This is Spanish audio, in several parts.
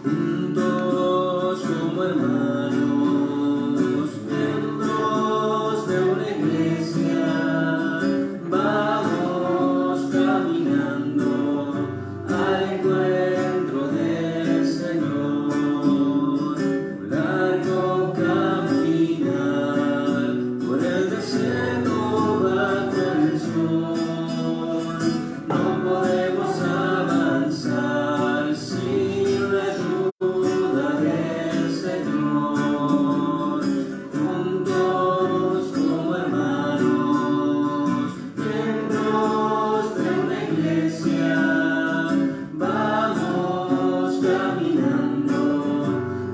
juntos como hermanos, miembros de una iglesia, vamos caminando al encuentro del Señor. Un largo caminar por el desierto bajo el sol. No podemos avanzar sin la ayuda del Señor. Juntos como hermanos, miembros de una iglesia, vamos caminando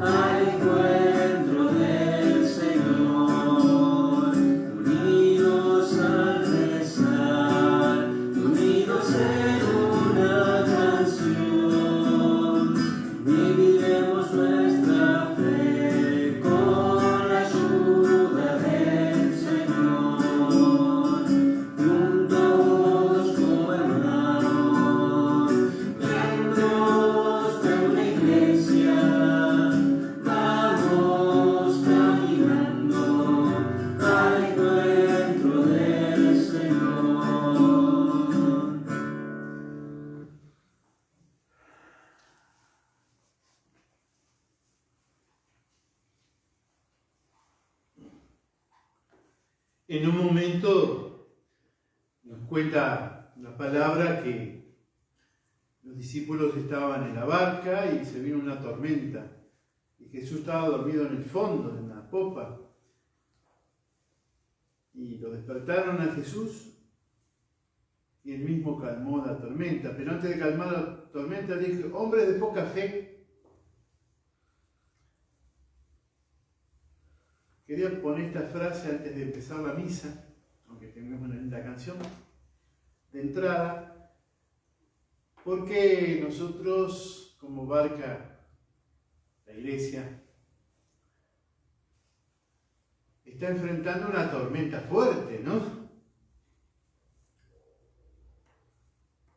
al encuentro del Señor. Unidos al rezar, unidos en una canción, viviremos nuestra fe con la ayuda del Señor. Juntos como hermanos, miembros de una iglesia, vamos caminando al encuentro del Señor. En un momento nos cuenta la palabra que los discípulos estaban en la barca y se vino una tormenta y Jesús estaba dormido en el fondo, en la popa, y lo despertaron a Jesús y él mismo calmó la tormenta. Pero antes de calmar la tormenta dijo: hombres de poca fe. Quería poner esta frase antes de empezar la misa, aunque tengamos una linda canción de entrada, porque nosotros como barca, la iglesia, está enfrentando una tormenta fuerte, ¿no?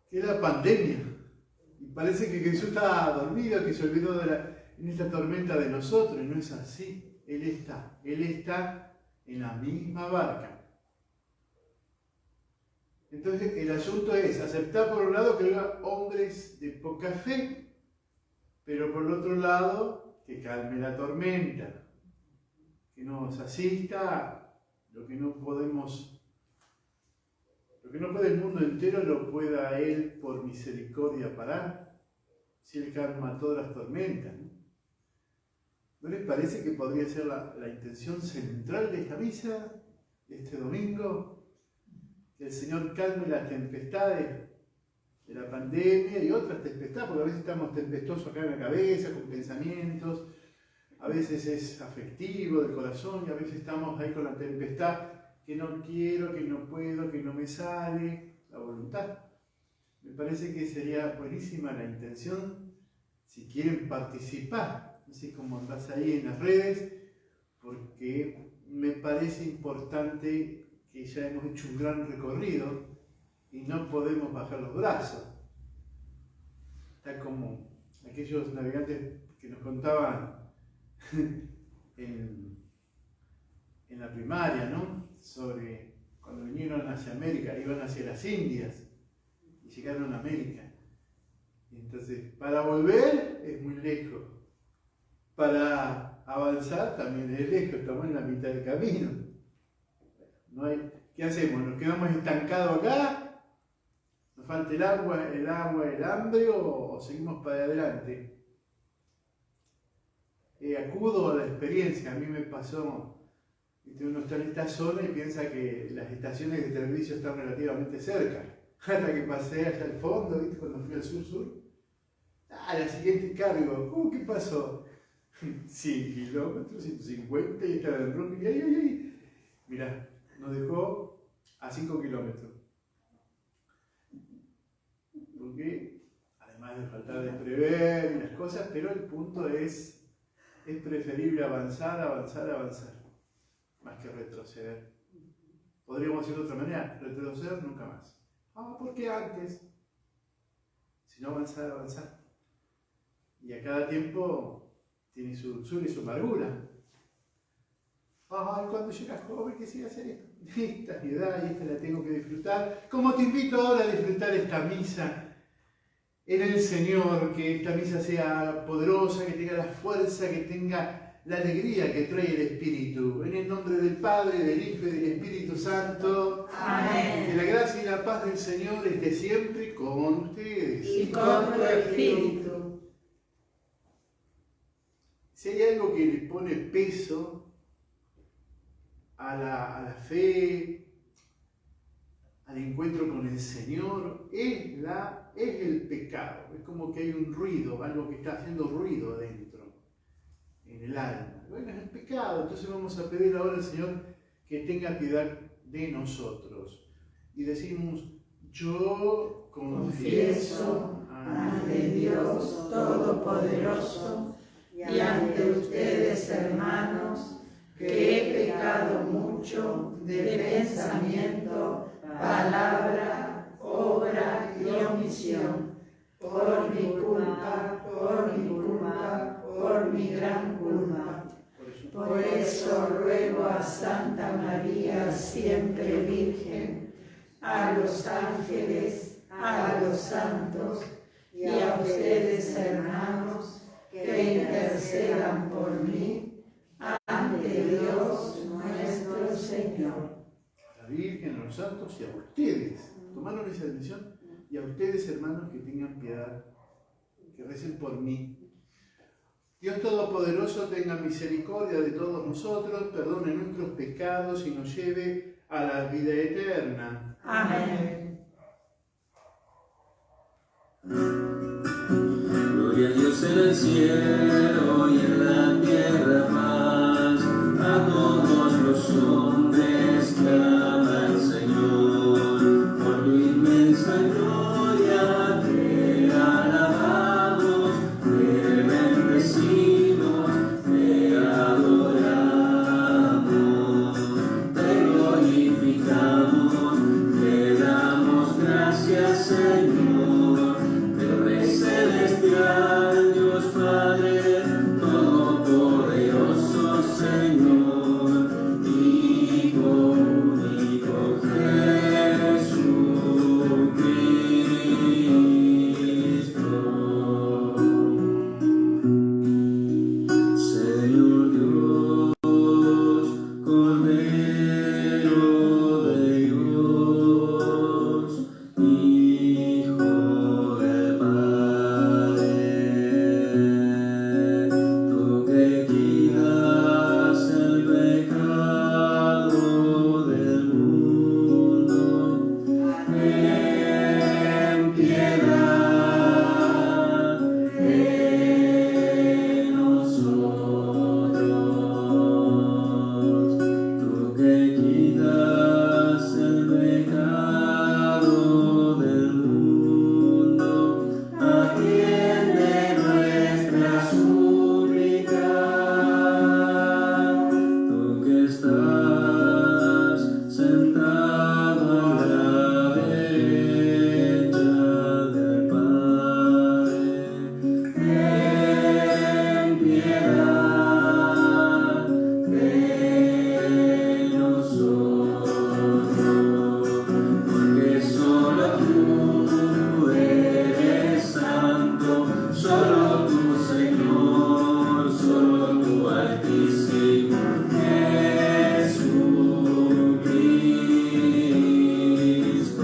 Que es la pandemia. Y parece que Jesús está dormido, que se olvidó en esta tormenta de nosotros, y no es así. Él está en la misma barca. Entonces el asunto es aceptar por un lado que haya hombres de poca fe, pero por el otro lado que calme la tormenta, que nos asista. Lo que no puede el mundo entero lo pueda Él por misericordia parar, si Él calma todas las tormentas, ¿no? ¿No les parece que podría ser la intención central de esta misa, de este domingo? Que el Señor calme las tempestades de la pandemia y otras tempestades, porque a veces estamos tempestuosos acá en la cabeza, con pensamientos, a veces es afectivo del corazón y a veces estamos ahí con la tempestad, que no quiero, que no puedo, que no me sale, la voluntad. Me parece que sería buenísima la intención, si quieren participar, así como andás ahí en las redes, porque me parece importante que ya hemos hecho un gran recorrido y no podemos bajar los brazos. Está como aquellos navegantes que nos contaban en la primaria, ¿no? Sobre cuando vinieron hacia América, iban hacia las Indias y llegaron a América. Y entonces, para volver es muy lejos. Para avanzar también es lejos, estamos en la mitad del camino. ¿Qué hacemos? ¿Nos quedamos estancados acá? ¿Nos falta el agua, el hambre o seguimos para adelante? Acudo a la experiencia. A mí me pasó, uno está en esta zona y piensa que las estaciones de servicio están relativamente cerca. Hasta que pasé hasta el fondo, ¿viste? Cuando fui al sur. La siguiente cargo. ¿Qué pasó? 100 kilómetros, 150 y estaba en rojo. ¡Ay! Mirá, nos dejó a 5 kilómetros. Porque, además de faltar de prever y las cosas, pero el punto es preferible avanzar, más que retroceder. Podríamos decirlo de otra manera: retroceder nunca más. ¿Por qué antes? Si no avanzar. Y a cada tiempo tiene su dulzura y su amargura. Ay, cuando yo era joven quisiera hacer esto. Esta es mi edad y esta la tengo que disfrutar. Como te invito ahora a disfrutar esta misa en el Señor, que esta misa sea poderosa, que tenga la fuerza, que tenga la alegría que trae el Espíritu. En el nombre del Padre, del Hijo y del Espíritu Santo. Amén. Que la gracia y la paz del Señor esté siempre con ustedes. Y con tu espíritu. Si hay algo que le pone peso a la fe, al encuentro con el Señor, es el pecado. Es como que hay un ruido, algo que está haciendo ruido adentro, en el alma. Bueno, es el pecado. Entonces vamos a pedir ahora al Señor que tenga piedad de nosotros. Y decimos: yo Confieso ante Dios Todopoderoso y ante ustedes, hermanos, que he pecado mucho de pensamiento, palabra, obra y omisión, por mi culpa, por mi gran culpa. Por eso ruego a Santa María, siempre Virgen, a los ángeles, a los santos y a ustedes, hermanos, que intercedan por mí ante Dios nuestro Señor. a la Virgen, a los santos y a ustedes. Tomaron esa decisión. Y a ustedes, hermanos, que tengan piedad, que recen por mí. Dios Todopoderoso tenga misericordia de todos nosotros, perdone nuestros pecados y nos lleve a la vida eterna. Amén. Gloria a Dios en el cielo y en la tierra paz, a todos los hombres que ama el Señor. Por tu inmensa gloria te alabamos, te bendecimos, te adoramos, te glorificamos, te damos gracias, Señor. Rey celestial, Dios Padre Todopoderoso, Señor, Hijo único Jesucristo. Señor Dios, Cordero de Dios, Hijo del Padre, tú que quitas el pecado del mundo, ten piedad de nosotros. Tú que quitas el pecado del mundo, atiende nuestra súplica. Tú que estás sentado a la derecha del Padre, ten piedad de nosotros, porque solo tú eres santo, solo tú, Señor, solo tú, Altísimo Jesucristo,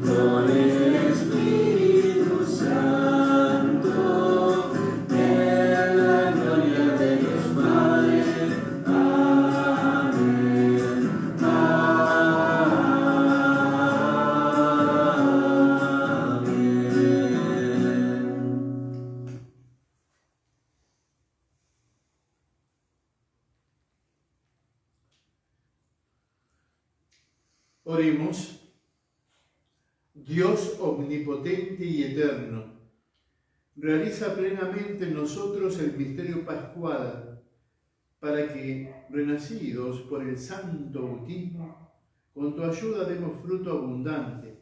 con el Espíritu Santo, en la gloria de Dios Padre. Amén. Amén. Oremos. Dios omnipotente y eterno, realiza plenamente en nosotros el misterio pascual, para que, renacidos por el santo bautismo, con tu ayuda demos fruto abundante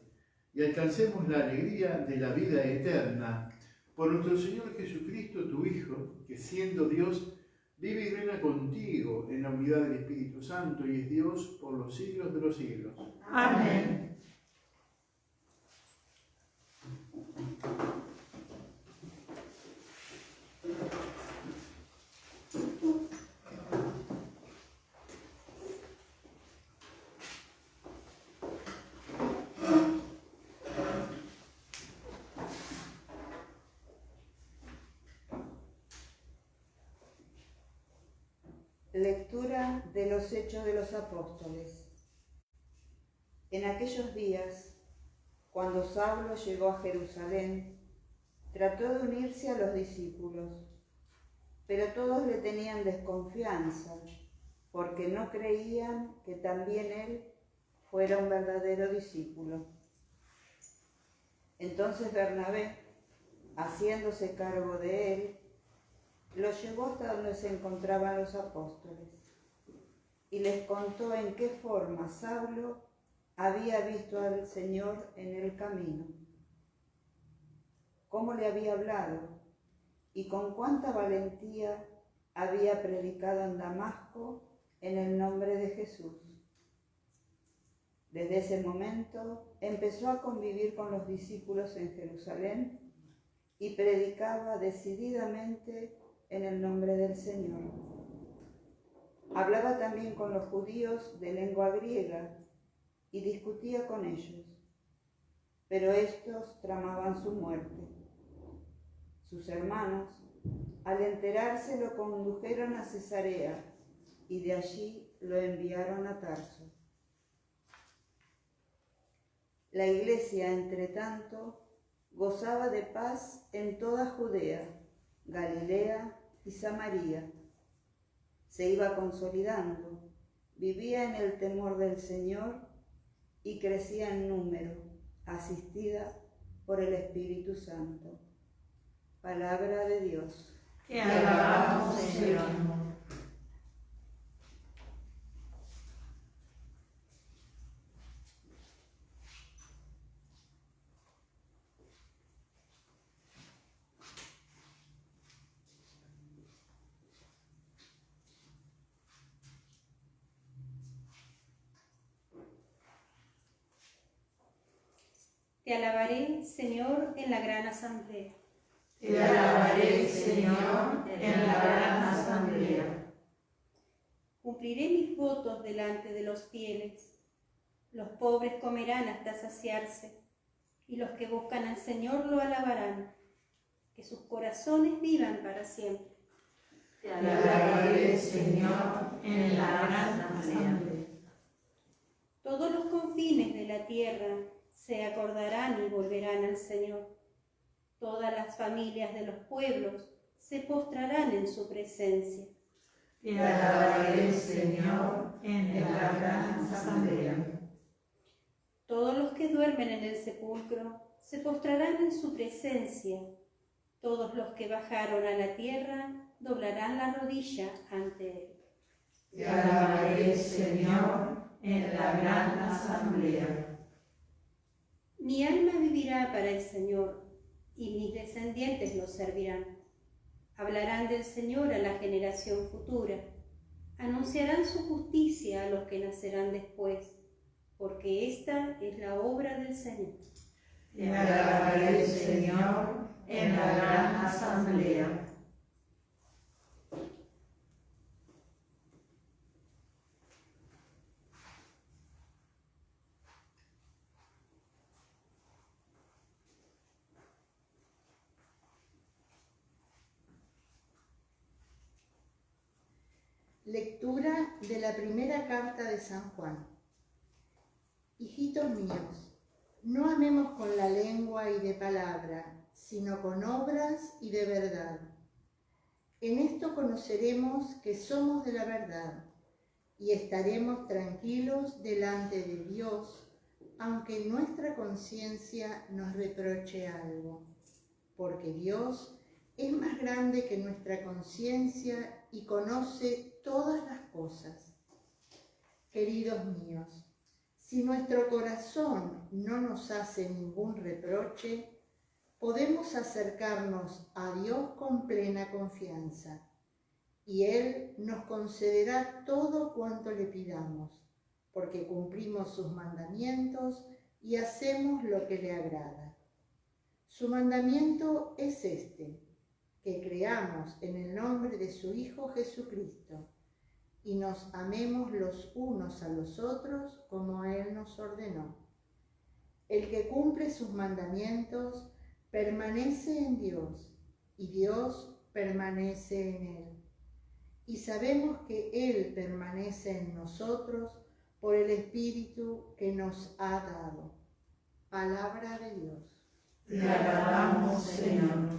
y alcancemos la alegría de la vida eterna. Por nuestro Señor Jesucristo, tu Hijo, que siendo Dios, vive y reina contigo en la unidad del Espíritu Santo y es Dios por los siglos de los siglos. Amén. Lectura de los Hechos de los Apóstoles. En aquellos días, cuando Saulo llegó a Jerusalén, trató de unirse a los discípulos, pero todos le tenían desconfianza, porque no creían que también él fuera un verdadero discípulo. Entonces Bernabé, haciéndose cargo de él, lo llevó hasta donde se encontraban los apóstoles y les contó en qué forma Saulo había visto al Señor en el camino, cómo le había hablado y con cuánta valentía había predicado en Damasco en el nombre de Jesús. Desde ese momento empezó a convivir con los discípulos en Jerusalén y predicaba decididamente en el nombre del Señor. Hablaba también con los judíos de lengua griega y discutía con ellos, pero estos tramaban su muerte. Sus hermanos, al enterarse, lo condujeron a Cesarea y de allí lo enviaron a Tarso. La iglesia, entre tanto, gozaba de paz en toda Judea, Galilea y Samaria. Se iba consolidando, vivía en el temor del Señor y crecía en número, asistida por el Espíritu Santo. Palabra de Dios. Te alabamos, Señor. Te alabaré, Señor, en la gran asamblea. Te alabaré, Señor, en la gran asamblea. Cumpliré mis votos delante de los fieles. Los pobres comerán hasta saciarse, y los que buscan al Señor lo alabarán. Que sus corazones vivan para siempre. Te alabaré, Señor, en la gran asamblea. Todos los confines de la tierra se acordarán y volverán al Señor. Todas las familias de los pueblos se postrarán en su presencia. Te alabaré, Señor, en la gran asamblea. Todos los que duermen en el sepulcro se postrarán en su presencia. Todos los que bajaron a la tierra doblarán la rodilla ante él. Te alabaré, Señor, en la gran asamblea. Mi alma vivirá para el Señor, y mis descendientes lo servirán. Hablarán del Señor a la generación futura, anunciarán su justicia a los que nacerán después, porque esta es la obra del Señor. Te alabaré, Señor, en la gran asamblea. Lectura de la primera carta de San Juan. Hijitos míos, no amemos con la lengua y de palabra, sino con obras y de verdad. En esto conoceremos que somos de la verdad y estaremos tranquilos delante de Dios, aunque nuestra conciencia nos reproche algo, porque Dios es más grande que nuestra conciencia y conoce todas las cosas. Queridos míos, si nuestro corazón no nos hace ningún reproche, podemos acercarnos a Dios con plena confianza, y Él nos concederá todo cuanto le pidamos, porque cumplimos sus mandamientos y hacemos lo que le agrada. Su mandamiento es este: que creamos en el nombre de su Hijo Jesucristo y nos amemos los unos a los otros como Él nos ordenó. El que cumple sus mandamientos permanece en Dios y Dios permanece en Él. Y sabemos que Él permanece en nosotros por el Espíritu que nos ha dado. Palabra de Dios. Te alabamos, Señor.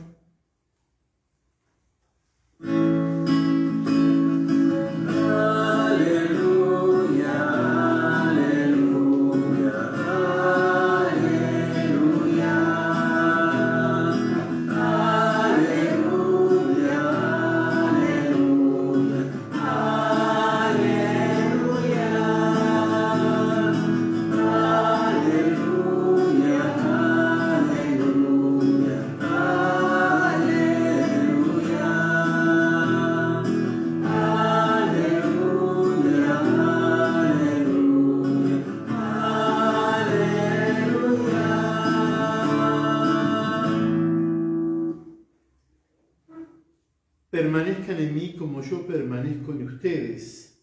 Permanezcan en mí como yo permanezco en ustedes.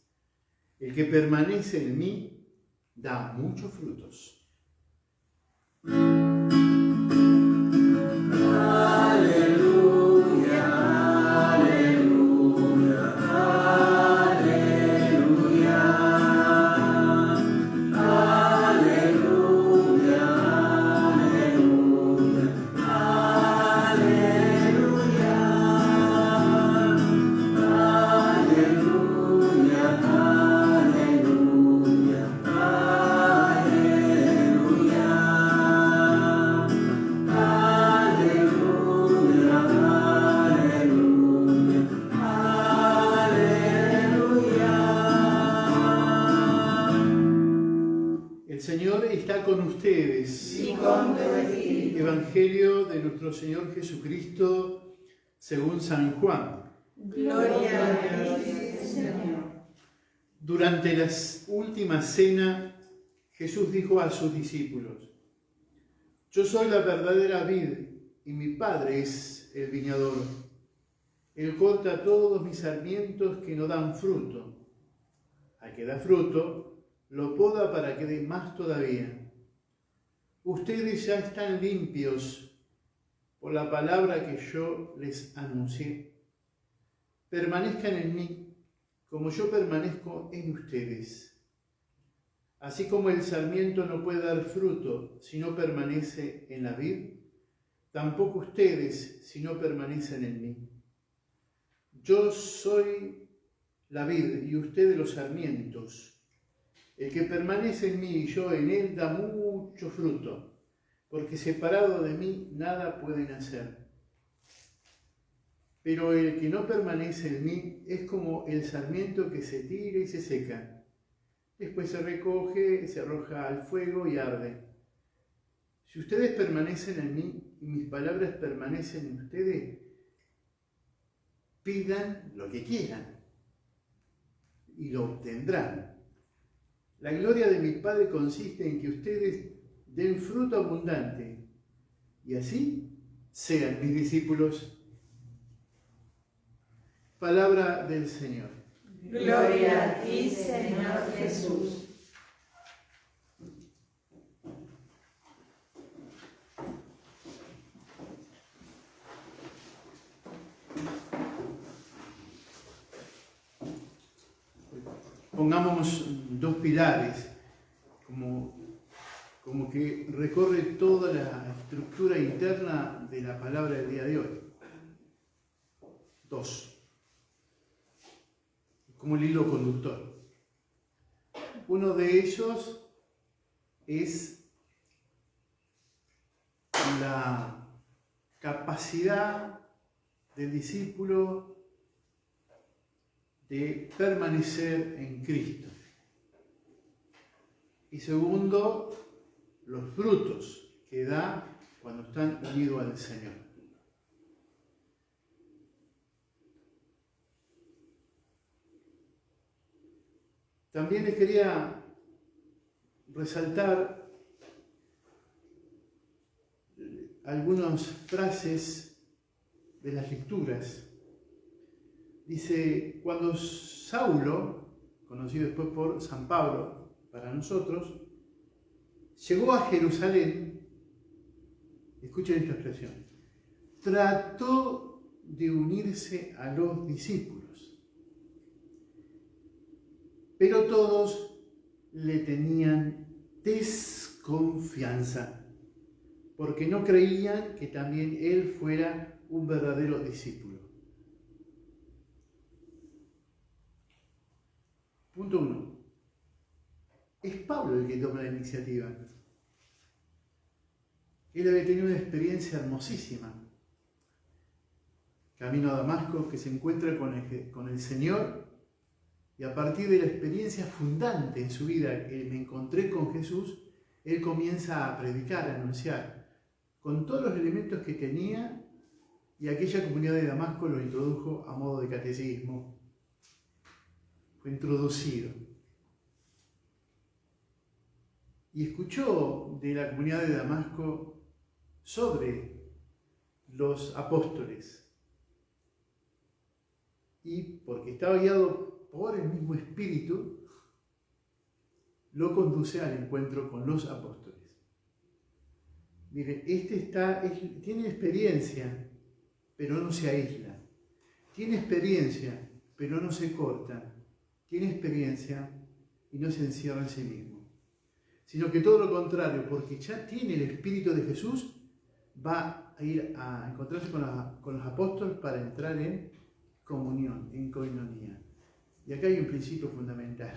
El que permanece en mí da muchos frutos. El Señor está con ustedes. Y con tu espíritu. Evangelio de nuestro Señor Jesucristo según San Juan. Gloria a ti, Señor. Durante la última cena, Jesús dijo a sus discípulos: Yo soy la verdadera vid y mi Padre es el viñador. Él corta todos mis sarmientos que no dan fruto. Al que da fruto, lo poda para que dé más todavía. Ustedes ya están limpios por la palabra que yo les anuncié. Permanezcan en mí, como yo permanezco en ustedes. Así como el sarmiento no puede dar fruto si no permanece en la vid, tampoco ustedes si no permanecen en mí. Yo soy la vid y ustedes los sarmientos. El que permanece en mí y yo en él da mucho fruto, porque separado de mí nada pueden hacer. Pero el que no permanece en mí es como el sarmiento que se tira y se seca. Después se recoge, se arroja al fuego y arde. Si ustedes permanecen en mí y mis palabras permanecen en ustedes, pidan lo que quieran y lo obtendrán. La gloria de mi Padre consiste en que ustedes den fruto abundante y así sean mis discípulos. Palabra del Señor. Gloria a ti, Señor Jesús. Pongamos dos pilares como que recorre toda la estructura interna de la palabra del día de hoy. Dos, como el hilo conductor. Uno de ellos es la capacidad del discípulo de permanecer en Cristo. Y segundo, los frutos que da cuando están unidos al Señor. También les quería resaltar algunas frases de las lecturas. Dice, cuando Saulo, conocido después por San Pablo para nosotros, llegó a Jerusalén, escuchen esta expresión, trató de unirse a los discípulos, pero todos le tenían desconfianza, porque no creían que también él fuera un verdadero discípulo. Punto 1. Es Pablo el que toma la iniciativa. Él había tenido una experiencia hermosísima. Camino a Damasco, que se encuentra con el Señor, y a partir de la experiencia fundante en su vida, que me encontré con Jesús, él comienza a predicar, a anunciar, con todos los elementos que tenía, y aquella comunidad de Damasco lo introdujo a modo de catecismo. Fue introducido. Y escuchó de la comunidad de Damasco sobre los apóstoles. Y porque estaba guiado por el mismo Espíritu, lo conduce al encuentro con los apóstoles. Mire, tiene experiencia, pero no se aísla. Tiene experiencia, pero no se corta. Tiene experiencia y no se encierra en sí mismo. Sino que todo lo contrario, porque ya tiene el Espíritu de Jesús, va a ir a encontrarse con los apóstoles para entrar en comunión, en coinonía. Y acá hay un principio fundamental.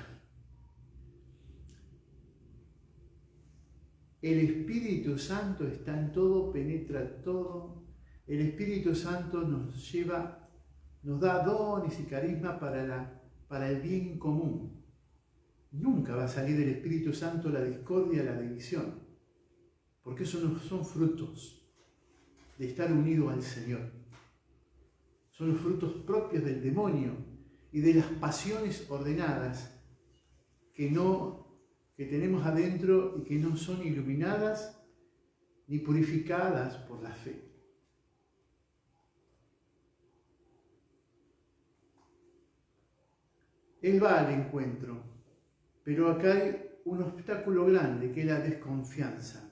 El Espíritu Santo está en todo, penetra todo. El Espíritu Santo nos da dones y carisma para el bien común. Nunca va a salir del Espíritu Santo la discordia, la división, porque eso no son frutos de estar unido al Señor. Son los frutos propios del demonio y de las pasiones ordenadas que tenemos adentro y que no son iluminadas ni purificadas por la fe. Él va al encuentro, pero acá hay un obstáculo grande, que es la desconfianza.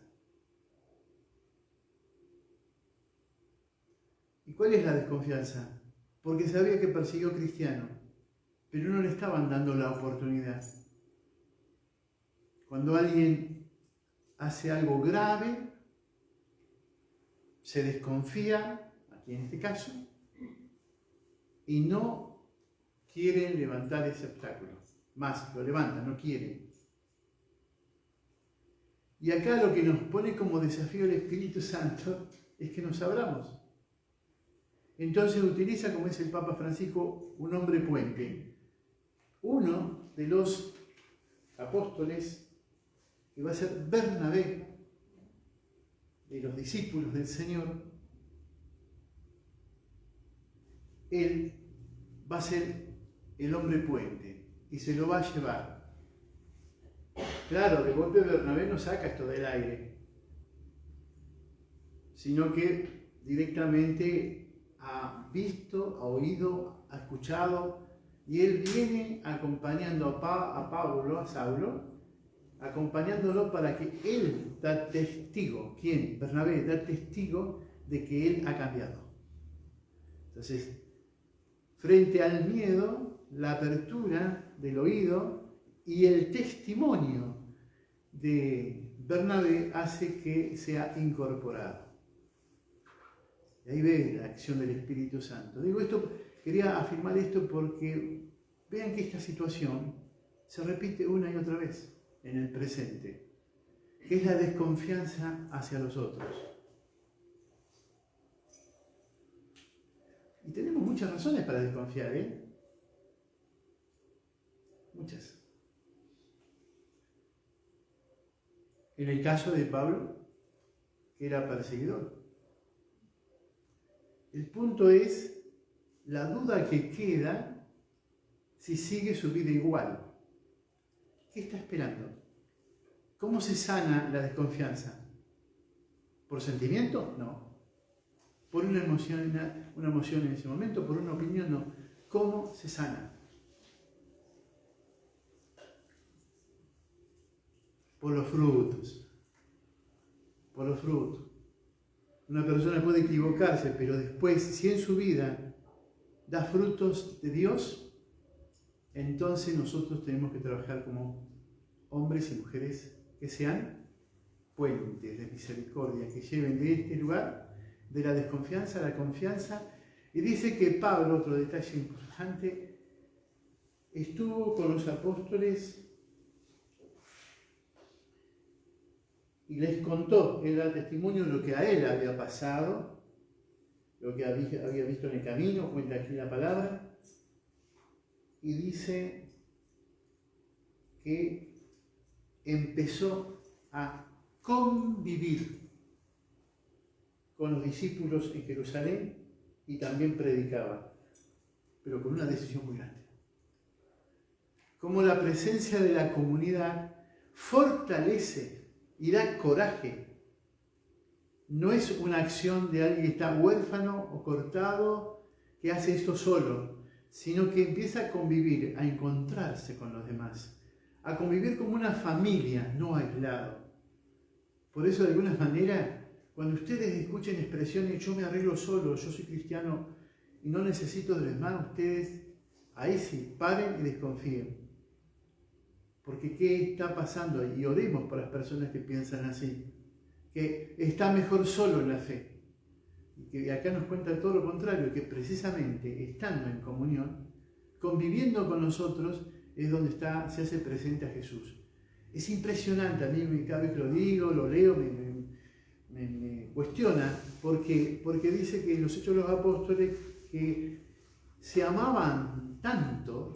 ¿Y cuál es la desconfianza? Porque sabía que persiguió cristianos, pero no le estaban dando la oportunidad. Cuando alguien hace algo grave, se desconfía, aquí en este caso, y no quieren levantar ese obstáculo. Más, lo levantan, no quieren. Y acá lo que nos pone como desafío el Espíritu Santo es que nos abramos. Entonces utiliza, como dice el Papa Francisco, un hombre puente. Uno de los apóstoles, que va a ser Bernabé, de los discípulos del Señor, él va a ser el hombre puente y se lo va a llevar. Claro, de golpe Bernabé no saca esto del aire, sino que directamente ha visto, ha oído, ha escuchado, y él viene acompañando a Pablo, a Saulo, acompañándolo para que él da testigo. ¿Quién? Bernabé da testigo de que él ha cambiado. Entonces, frente al miedo, la apertura del oído y el testimonio de Bernabé hace que sea incorporado. Y ahí ve la acción del Espíritu Santo. Quería afirmar esto porque vean que esta situación se repite una y otra vez en el presente, que es la desconfianza hacia los otros. Y tenemos muchas razones para desconfiar, ¿eh? Muchas. En el caso de Pablo, que era perseguidor. El punto es la duda que queda si sigue su vida igual. ¿Qué está esperando? ¿Cómo se sana la desconfianza? ¿Por sentimiento? No. ¿Por una emoción en ese momento? ¿Por una opinión? No. ¿Cómo se sana? Por los frutos. Por los frutos. Una persona puede equivocarse, pero después, si en su vida da frutos de Dios, entonces nosotros tenemos que trabajar como hombres y mujeres que sean puentes de misericordia, que lleven de este lugar, de la desconfianza a la confianza. Y dice que Pablo, otro detalle importante, estuvo con los apóstoles y les contó, él da testimonio de lo que a él había pasado, lo que había visto en el camino, cuenta aquí la palabra, y dice que empezó a convivir con los discípulos en Jerusalén y también predicaba, pero con una decisión muy grande. Como la presencia de la comunidad fortalece y da coraje. No es una acción de alguien que está huérfano o cortado, que hace esto solo, sino que empieza a convivir, a encontrarse con los demás, a convivir como una familia, no aislado. Por eso, de alguna manera, cuando ustedes escuchen expresiones, yo me arreglo solo, yo soy cristiano y no necesito de los demás, ustedes ahí sí, paren y desconfíen. Porque ¿qué está pasando? Y oremos por las personas que piensan así, que está mejor solo en la fe. Y que acá nos cuenta todo lo contrario, que precisamente estando en comunión, conviviendo con nosotros, es donde se hace presente a Jesús. Es impresionante, a mí cada vez que lo digo, lo leo, me cuestiona, porque dice que en los Hechos de los Apóstoles que se amaban tanto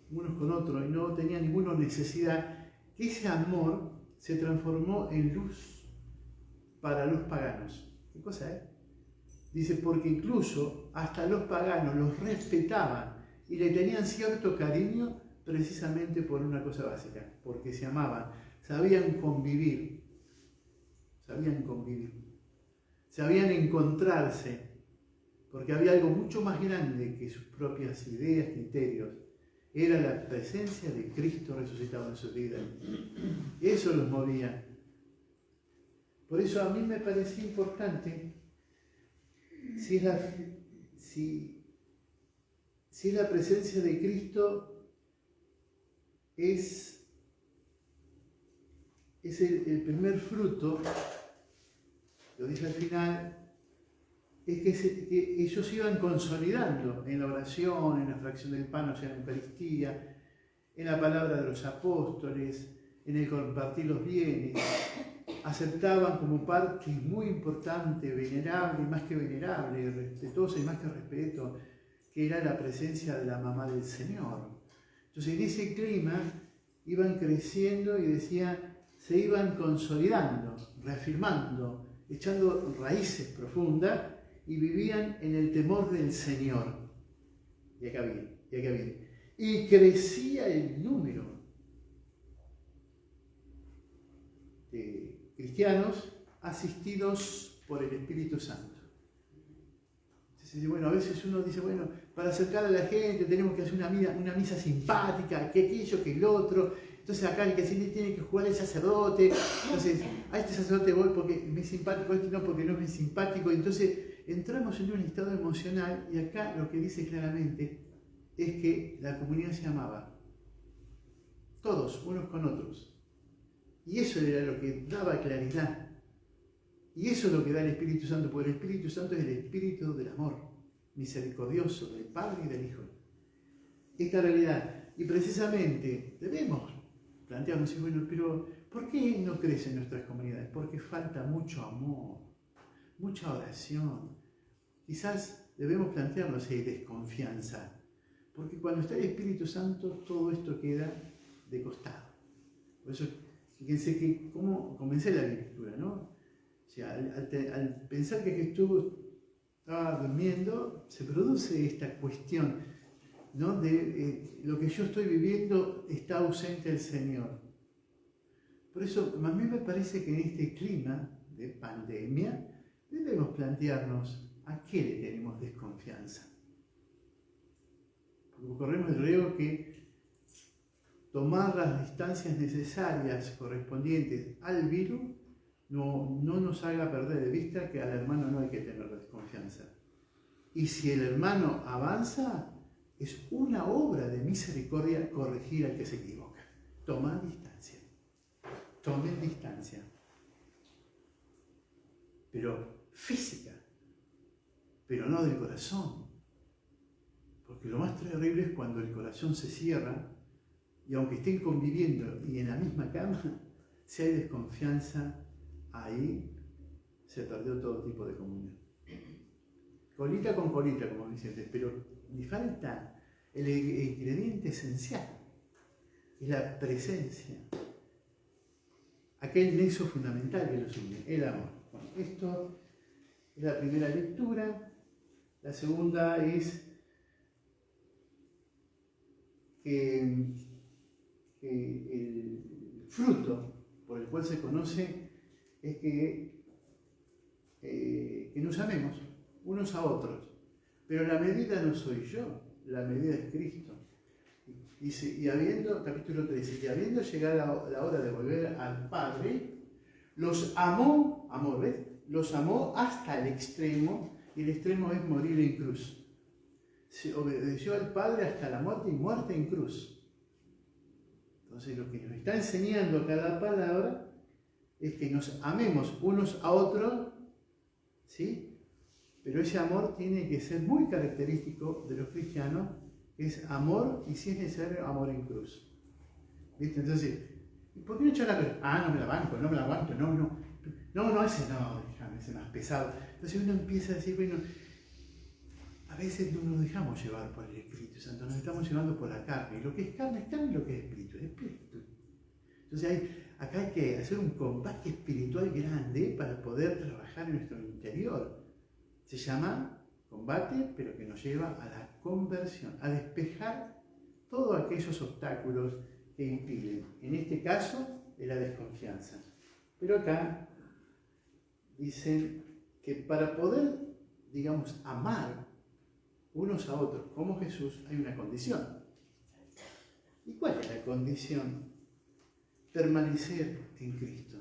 unos con otros y no tenían ninguna necesidad, que ese amor se transformó en luz para los paganos. ¿Qué cosa es? Dice, porque incluso hasta los paganos los respetaban y le tenían cierto cariño precisamente por una cosa básica, porque se amaban, sabían convivir, sabían encontrarse, porque había algo mucho más grande que sus propias ideas, criterios. Era la presencia de Cristo resucitado en su vida. Eso los movía. Por eso a mí me parecía importante, si es la presencia de Cristo, es el primer fruto, lo dice al final, es que ellos iban consolidando en la oración, en la fracción del pan, o sea, en la Eucaristía, en la palabra de los apóstoles, en el compartir los bienes. Aceptaban como parte muy importante, venerable, más que venerable, respetuosa y más que respeto, que era la presencia de la mamá del Señor. Entonces, en ese clima iban creciendo y se iban consolidando, reafirmando, echando raíces profundas y vivían en el temor del Señor. Y acá viene. Y crecía el número de cristianos asistidos por el Espíritu Santo. Entonces, bueno, a veces uno dice, bueno, para acercar a la gente tenemos que hacer una misa simpática, que aquello, que el otro. Entonces acá el que tiene que jugar el sacerdote. Entonces, a este sacerdote voy porque me es simpático, a este no porque no me es simpático. Entonces entramos en un estado emocional y acá lo que dice claramente es que la comunidad se amaba. Todos, unos con otros. Y eso era lo que daba claridad. Y eso es lo que da el Espíritu Santo, porque el Espíritu Santo es el Espíritu del amor misericordioso del Padre y del Hijo. Esta realidad. Y precisamente debemos plantearnos, bueno, pero ¿por qué no crecen nuestras comunidades? Porque falta mucho amor, mucha oración. Quizás debemos plantearnos si hay desconfianza, porque cuando está el Espíritu Santo todo esto queda de costado. Por eso, fíjense que cómo comencé la lectura, ¿no? O sea, al pensar que Jesús estaba durmiendo, se produce esta cuestión, ¿no? De lo que yo estoy viviendo está ausente el Señor. Por eso, a mí me parece que en este clima de pandemia debemos plantearnos a qué le tenemos desconfianza. Porque corremos el riesgo que tomar las distancias necesarias correspondientes al virus no nos haga perder de vista que al hermano no hay que tener desconfianza. Y si el hermano avanza, es una obra de misericordia corregir al que se equivoca. Toma distancia. Tomen distancia. Pero física. Pero no del corazón. Porque lo más terrible es cuando el corazón se cierra y aunque estén conviviendo y en la misma cama, si hay desconfianza, ahí se perdió todo tipo de comunión. Colita con colita, como dicen, pero le falta el ingrediente esencial, es la presencia. Aquel nexo fundamental que los une, el amor. Bueno, esto es la primera lectura. La segunda es que el fruto por el cual se conoce es que nos amemos unos a otros. Pero la medida no soy yo, la medida es Cristo. Dice, y habiendo, capítulo 13, y habiendo llegado la hora de volver al Padre, los amó, amor, ¿ves? Los amó hasta el extremo, y el extremo es morir en cruz. Se obedeció al Padre hasta la muerte y muerte en cruz. Entonces lo que nos está enseñando cada palabra es que nos amemos unos a otros, ¿sí? Pero ese amor tiene que ser muy característico de los cristianos, que es amor y si es necesario amor en cruz. ¿Viste? Entonces, ¿por qué no echar la cruz? Ah, no me la banco, no me la aguanto, no, ese no, déjame, ese más pesado. Entonces uno empieza a decir, bueno, a veces no nos dejamos llevar por el Espíritu Santo, nos estamos llevando por la carne. Y lo que es carne es carne y lo que es espíritu es espíritu. Entonces acá hay que hacer un combate espiritual grande para poder trabajar en nuestro interior. Se llama combate, pero que nos lleva a la conversión, a despejar todos aquellos obstáculos que impiden. En este caso, de la desconfianza. Pero acá dicen que para poder, digamos, amar unos a otros como Jesús, hay una condición. ¿Y cuál es la condición? Permanecer en Cristo.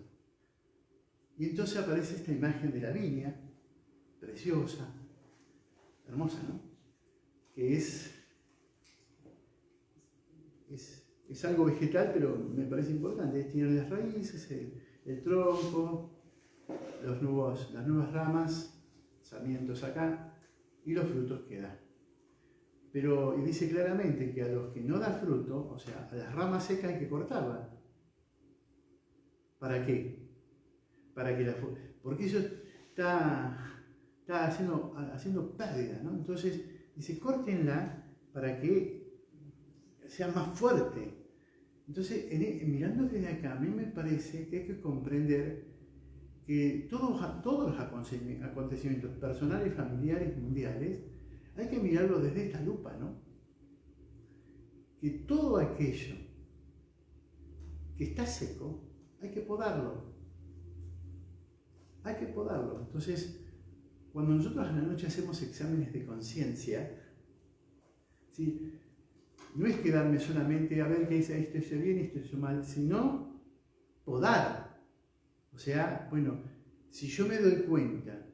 Y entonces aparece esta imagen de la viña, preciosa, hermosa, ¿no? Que es algo vegetal, pero me parece importante. Tiene las raíces, el tronco, las nuevas ramas, sarmientos acá, y los frutos que da. Pero, y dice claramente que a los que no da fruto, o sea, a las ramas secas hay que cortarlas. ¿Para qué? Porque eso está haciendo pérdida, ¿no? Entonces, dice, córtenla para que sea más fuerte. Entonces, mirando desde acá, a mí me parece que hay que comprender que todos los acontecimientos personales, familiares, mundiales, hay que mirarlo desde esta lupa, ¿no? Que todo aquello que está seco, hay que podarlo. Hay que podarlo. Entonces, cuando nosotros a la noche hacemos exámenes de conciencia, ¿sí? No es quedarme solamente a ver qué dice esto hice bien, esto hice mal, sino podar. O sea, bueno, si yo me doy cuenta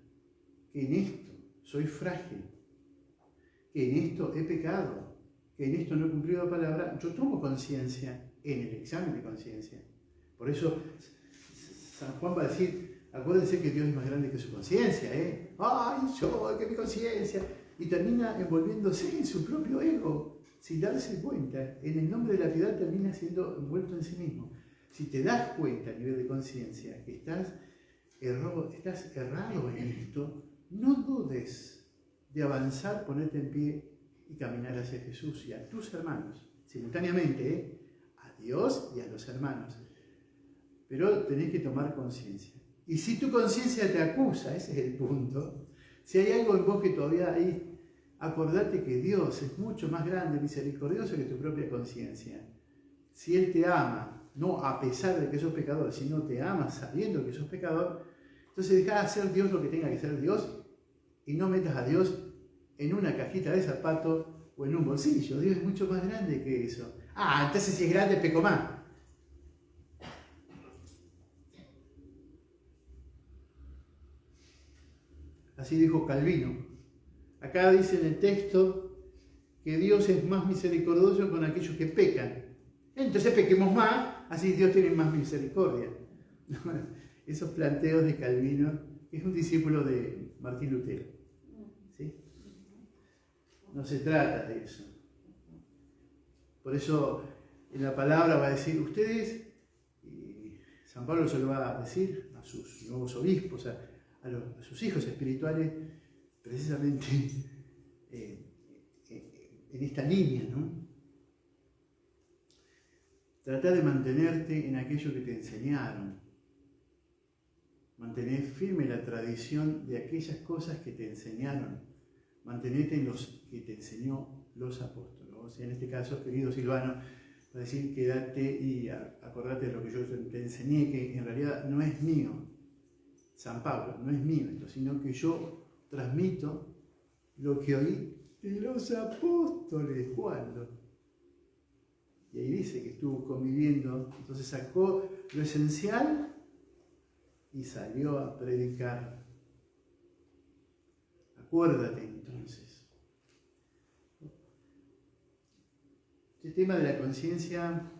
que en esto soy frágil, que en esto he pecado, que en esto no he cumplido la palabra, yo tomo conciencia en el examen de conciencia. Por eso San Juan va a decir, acuérdense que Dios es más grande que su conciencia, ¿eh? ¡Ay, yo, que mi conciencia! Y termina envolviéndose en su propio ego, sin darse cuenta. En el nombre de la piedad termina siendo envuelto en sí mismo. Si te das cuenta a nivel de conciencia que estás errado en esto, no dudes de avanzar, ponerte en pie y caminar hacia Jesús y a tus hermanos, simultáneamente, ¿eh? A Dios y a los hermanos. Pero tenés que tomar conciencia. Y si tu conciencia te acusa, ese es el punto, si hay algo en vos que todavía hay, acordate que Dios es mucho más grande, misericordioso que tu propia conciencia. Si Él te ama, no a pesar de que sos pecador, sino te ama sabiendo que sos pecador, entonces dejá de hacer Dios lo que tenga que ser Dios y no metas a Dios en una cajita de zapatos o en un bolsillo. Dios es mucho más grande que eso. Ah, entonces si es grande, peco más. Así dijo Calvino. Acá dice en el texto que Dios es más misericordioso con aquellos que pecan. Entonces pequemos más, así Dios tiene más misericordia. Esos planteos de Calvino, que es un discípulo de Martín Lutero. ¿Sí? No se trata de eso. Por eso en la palabra va a decir, ustedes, y San Pablo se lo va a decir a sus nuevos obispos, a sus hijos espirituales, precisamente en esta línea, ¿no? Trata de mantenerte en aquello que te enseñaron. Mantener firme la tradición de aquellas cosas que te enseñaron. Mantenerte en los que te enseñó los apóstoles. O sea, en este caso, querido Silvano, va a decir, quédate y acordate de lo que yo te enseñé, que en realidad no es mío. San Pablo, no es mío esto, sino que yo transmito lo que oí de los apóstoles. ¿Cuándo? Y ahí dice que estuvo conviviendo, entonces sacó lo esencial y salió a predicar. Acuérdate entonces. Este tema de la conciencia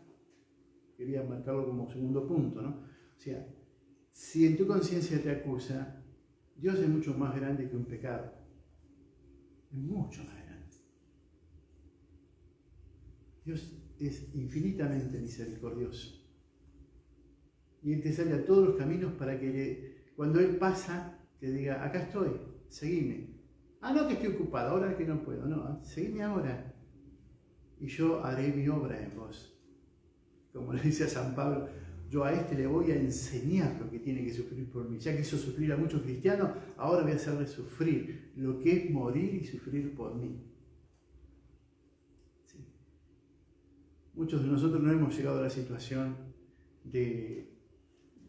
quería marcarlo como segundo punto, ¿no? O sea, si en tu conciencia te acusa, Dios es mucho más grande que un pecado. Es mucho más grande. Dios es infinitamente misericordioso. Y Él te sale a todos los caminos para que cuando Él pasa, te diga, acá estoy, seguime. Ah, no, que estoy ocupado, ahora que no puedo. No, seguime ahora. Y yo haré mi obra en vos. Como le dice a San Pablo, yo a este le voy a enseñar lo que tiene que sufrir por mí. Ya que hizo sufrir a muchos cristianos, ahora voy a hacerle sufrir lo que es morir y sufrir por mí. ¿Sí? Muchos de nosotros no hemos llegado a la situación de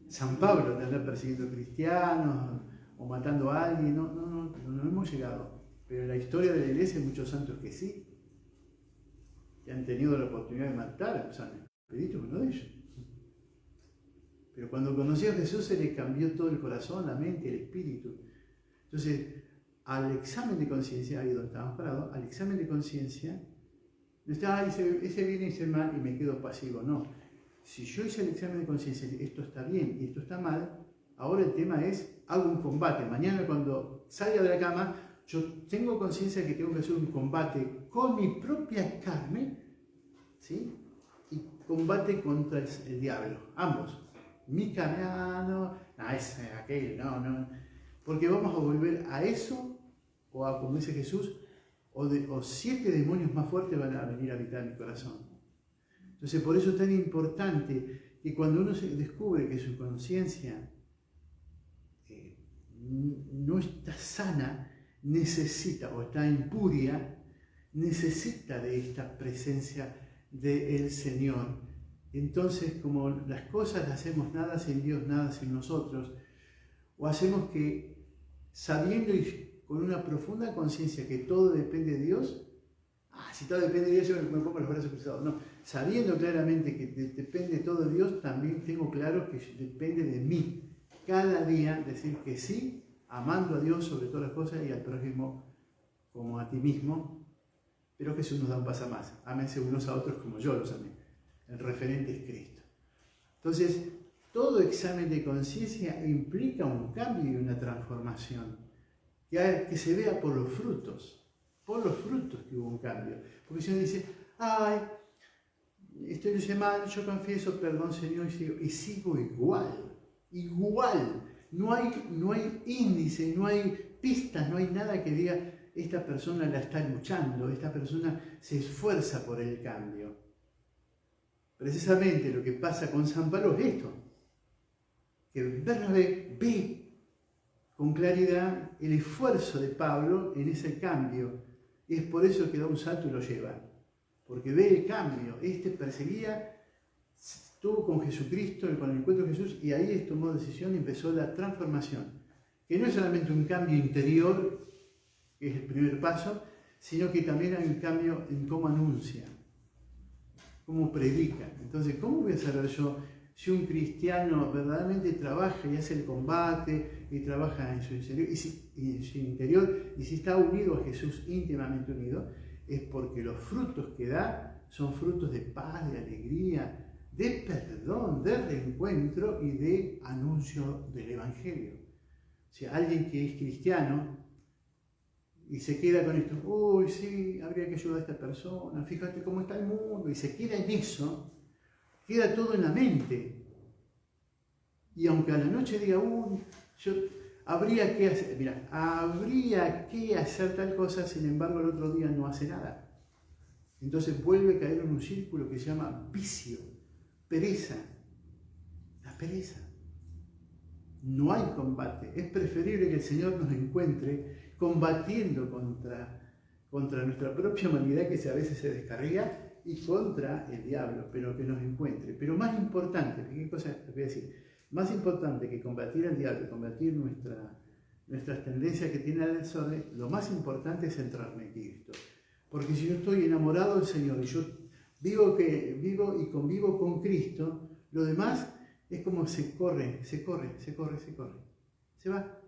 San Pablo, de andar persiguiendo cristianos o matando a alguien. No hemos llegado. Pero en la historia de la iglesia hay muchos santos que sí, que han tenido la oportunidad de matar a San Expedito, uno de ellos. Pero cuando conoció a Jesús se le cambió todo el corazón, la mente, el espíritu. Entonces, al examen de conciencia, ahí donde estábamos parados, al examen de conciencia, no está, ese bien y ese mal y me quedo pasivo. No. Si yo hice el examen de conciencia, esto está bien y esto está mal, ahora el tema es, hago un combate. Mañana cuando salga de la cama, yo tengo conciencia de que tengo que hacer un combate con mi propia carne, ¿sí? Y combate contra el diablo, ambos. Mi carne, aquel, no. Porque vamos a volver a eso, o a, como dice Jesús, o 7 demonios más fuertes van a venir a habitar mi corazón. Entonces, por eso es tan importante que cuando uno se descubre que su conciencia no está sana, necesita, o está impuria, necesita de esta presencia del Señor. Entonces, como las cosas las hacemos nada sin Dios, nada sin nosotros, o hacemos que, sabiendo y con una profunda conciencia que todo depende de Dios, si todo depende de Dios, yo me pongo los brazos cruzados. No, sabiendo claramente que depende todo de Dios, también tengo claro que depende de mí. Cada día decir que sí, amando a Dios sobre todas las cosas y al prójimo como a ti mismo. Pero Jesús nos da un paso más. Ámense unos a otros como yo los amé. El referente es Cristo. Entonces, todo examen de conciencia implica un cambio y una transformación. Que se vea por los frutos que hubo un cambio. Porque si uno dice, esto lo hice mal, yo confieso, perdón Señor, y sigo igual. No hay índice, no hay pistas, no hay nada que diga, esta persona la está luchando, esta persona se esfuerza por el cambio. Precisamente lo que pasa con San Pablo es esto. que Bernabé ve con claridad el esfuerzo de Pablo en ese cambio. Y es por eso que da un salto y lo lleva. Porque ve el cambio. Este perseguía, estuvo con Jesucristo, con el encuentro de Jesús, y ahí tomó decisión y empezó la transformación. Que no es solamente un cambio interior, que es el primer paso, sino que también hay un cambio en cómo anuncia, cómo predica. Entonces, ¿cómo voy a saber yo si un cristiano verdaderamente trabaja y hace el combate y trabaja en su interior y si está unido a Jesús, íntimamente unido? Es porque los frutos que da son frutos de paz, de alegría, de perdón, de reencuentro y de anuncio del Evangelio. O sea, alguien que es cristiano y se queda con esto, uy, sí, habría que ayudar a esta persona, fíjate cómo está el mundo, y se queda en eso, queda todo en la mente. Y aunque a la noche diga, uy, habría que hacer, mira, habría que hacer tal cosa, sin embargo el otro día no hace nada. Entonces vuelve a caer en un círculo que se llama vicio, pereza, la pereza. No hay combate. Es preferible que el Señor nos encuentre combatiendo contra nuestra propia humanidad que a veces se descarría y contra el diablo, pero que nos encuentre. Pero más importante, ¿qué cosa te voy a decir? Más importante que combatir al diablo, combatir nuestras tendencias que tiene al desorden, lo más importante es centrarme en Cristo. Porque si yo estoy enamorado del Señor y yo vivo y convivo con Cristo, lo demás es como se corre, se va.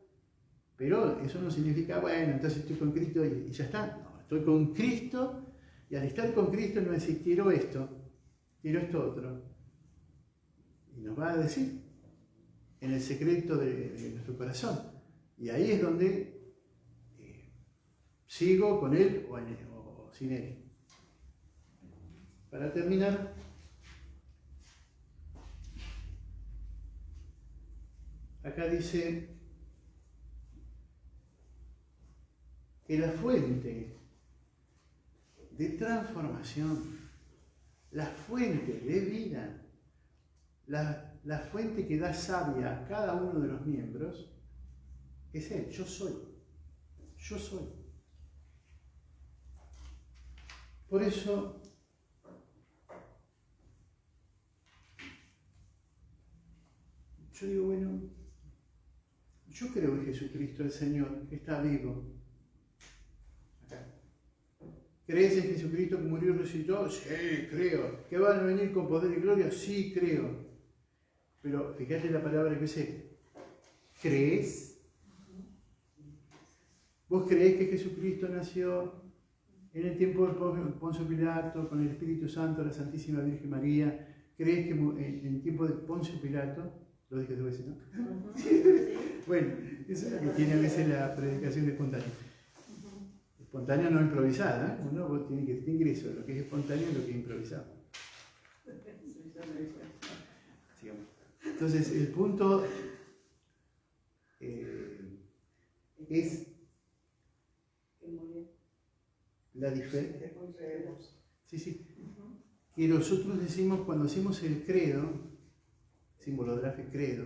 Pero eso no significa, bueno, entonces estoy con Cristo y ya está. No, estoy con Cristo y al estar con Cristo no es decir, quiero esto otro. Y nos va a decir en el secreto de nuestro corazón. Y ahí es donde sigo con Él o sin Él. Para terminar, acá dice que la fuente de transformación, la fuente de vida, la fuente que da savia a cada uno de los miembros, es Él. Yo soy. Por eso, yo digo, bueno, yo creo en Jesucristo el Señor, que está vivo. Acá. ¿Crees en Jesucristo que murió y resucitó? Sí, creo. ¿Que van a venir con poder y gloria? Sí, creo. Pero fíjate la palabra que dice, ¿crees? ¿Vos creés que Jesucristo nació en el tiempo de Poncio Pilato, con el Espíritu Santo, la Santísima Virgen María? ¿Crees que en el tiempo de Poncio Pilato? Lo dije dos veces, ¿no? Bueno, eso es lo que tiene a veces la predicación espontánea. Espontánea no improvisada, ¿eh? Uno tiene que tener ingreso de lo que es espontáneo y lo que es improvisado. Sigamos. Entonces, el punto es la diferencia. Sí. Que nosotros decimos cuando hacemos el credo, símbolo de la fe, credo,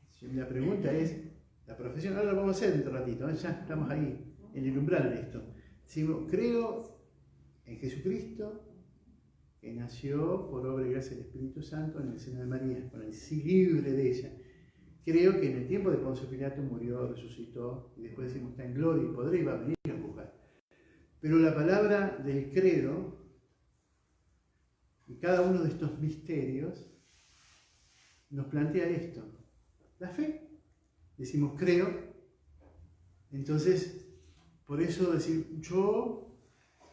si la pregunta es, la profesión, ahora lo vamos a hacer dentro de un ratito, ¿eh? Ya estamos ahí, en el umbral de esto. Decimos, creo en Jesucristo, que nació por obra y gracia del Espíritu Santo en el seno de María, con el sí libre de ella. Creo que en el tiempo de Poncio Pilato murió, resucitó, y después decimos, está en gloria y poder y va a venir a juzgar. Pero la palabra del credo, y cada uno de estos misterios, nos plantea esto. La fe. Decimos creo. Entonces, por eso decir, yo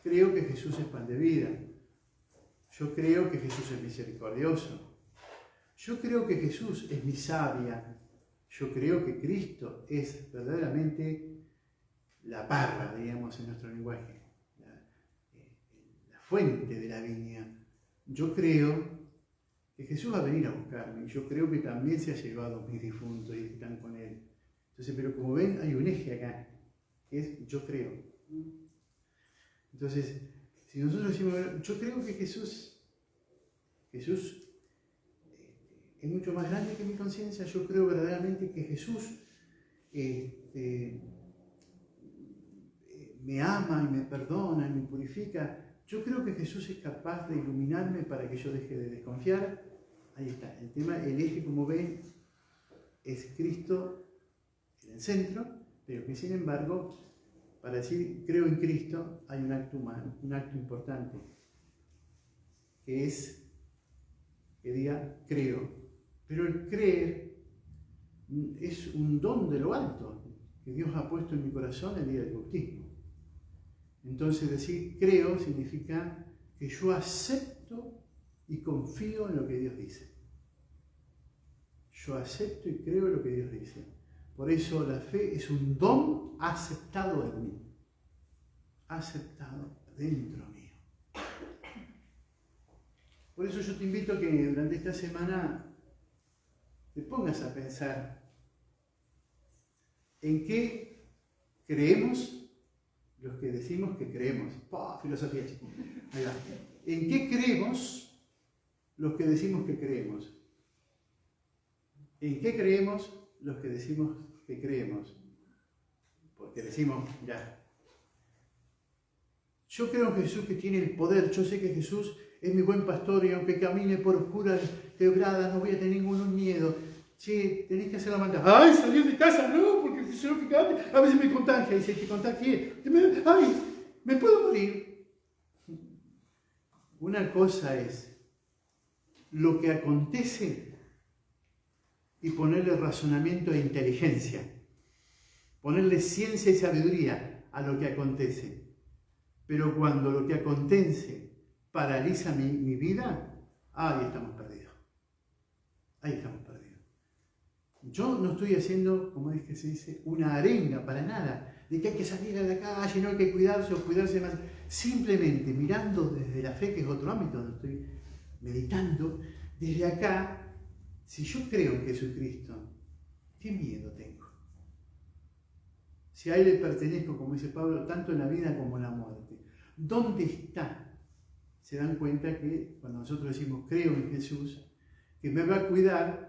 creo que Jesús es pan de vida. Yo creo que Jesús es misericordioso. Yo creo que Jesús es mi savia. Yo creo que Cristo es verdaderamente la parra, digamos, en nuestro lenguaje. La fuente de la viña. Yo creo que Jesús va a venir a buscarme. Yo creo que también se ha llevado mis difuntos y están con Él. Entonces, pero como ven, hay un eje acá, que es yo creo. Entonces, si nosotros decimos, yo creo que Jesús es mucho más grande que mi conciencia. Yo creo verdaderamente que Jesús me ama y me perdona y me purifica. Yo creo que Jesús es capaz de iluminarme para que yo deje de desconfiar. Ahí está, el tema, el eje, como ven, es Cristo en el centro, pero que sin embargo, para decir creo en Cristo, hay un acto humano, un acto importante, que es que diga creo. Pero el creer es un don de lo alto que Dios ha puesto en mi corazón el día del bautismo. Entonces decir creo significa que yo acepto y confío en lo que Dios dice. Yo acepto y creo en lo que Dios dice. Por eso la fe es un don aceptado en mí. Aceptado dentro mío. Por eso yo te invito a que durante esta semana te pongas a pensar en qué creemos los que decimos que creemos. Filosofía. Ahí va. ¿En qué creemos los que decimos que creemos? ¿En qué creemos los que decimos que creemos? Porque decimos, ya. Yo creo en Jesús que tiene el poder. Yo sé que Jesús es mi buen pastor y aunque camine por oscuras quebradas no voy a tener ningún miedo. Che, tenés que hacer la maldad. ¡Ay, salir de casa! No, porque si yo fíjate, a veces me contagia. Y si te contagie, ¡ay! Me puedo morir. Una cosa es lo que acontece y ponerle razonamiento e inteligencia. Ponerle ciencia y sabiduría a lo que acontece. Pero cuando lo que acontece paraliza mi vida, ahí estamos perdidos. Ahí estamos perdidos. Yo no estoy haciendo, como es que se dice, una arenga para nada, de que hay que salir a la calle, no hay que cuidarse o cuidarse más. Simplemente mirando desde la fe, que es otro ámbito donde estoy meditando, desde acá, si yo creo en Jesucristo, ¿qué miedo tengo? Si a Él le pertenezco, como dice Pablo, tanto en la vida como en la muerte. ¿Dónde está? Se dan cuenta que cuando nosotros decimos creo en Jesús, que me va a cuidar,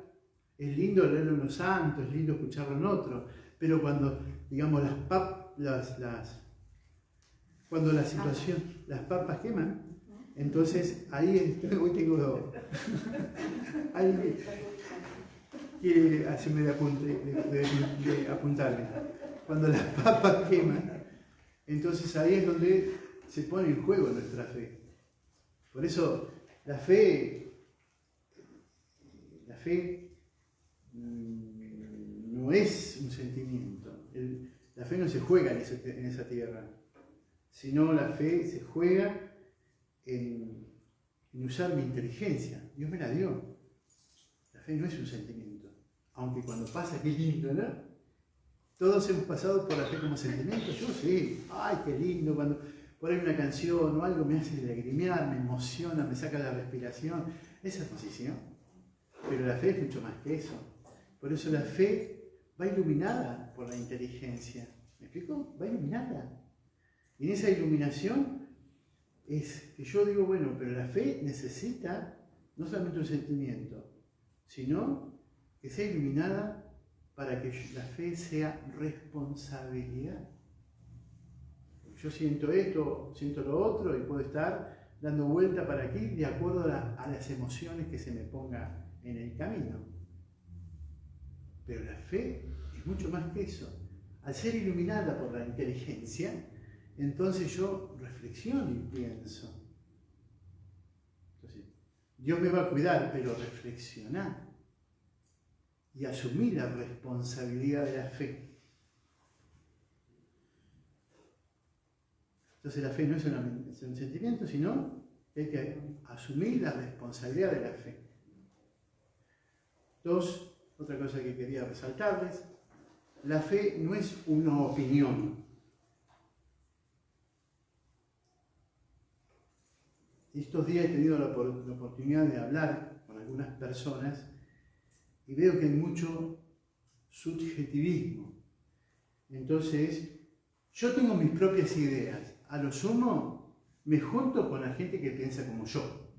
es lindo leerlo en los santos, es lindo escucharlo en otros, pero cuando, digamos, cuando la situación, las papas queman, entonces ahí hoy tengo ahí quiere hacerme de apuntarme. Cuando las papas queman, entonces ahí es donde se pone en juego nuestra fe. Por eso la fe no es un sentimiento. La fe no se juega en esa tierra, sino la fe se juega en usar mi inteligencia. Dios me la dio. La fe no es un sentimiento. Aunque cuando pasa, qué lindo, ¿no? Todos hemos pasado por la fe como sentimiento. Yo sí. Ay, qué lindo. Cuando por ahí una canción o algo me hace lagrimear, me emociona, me saca la respiración. Esa posición. Pero la fe es mucho más que eso. Por eso la fe va iluminada por la inteligencia. ¿Me explico? Va iluminada. Y en esa iluminación es que yo digo, bueno, pero la fe necesita no solamente un sentimiento, sino que sea iluminada para que la fe sea responsabilidad. Yo siento esto, siento lo otro y puedo estar dando vuelta para aquí de acuerdo a las emociones que se me ponga en el camino. Pero la fe es mucho más que eso. Al ser iluminada por la inteligencia, entonces yo reflexiono y pienso. Entonces, Dios me va a cuidar, pero reflexionar y asumir la responsabilidad de la fe. Entonces la fe no es un sentimiento, sino que hay que asumir la responsabilidad de la fe. Dos, otra cosa que quería resaltarles, la fe no es una opinión. Estos días he tenido la oportunidad de hablar con algunas personas y veo que hay mucho subjetivismo. Entonces, yo tengo mis propias ideas. A lo sumo, me junto con la gente que piensa como yo.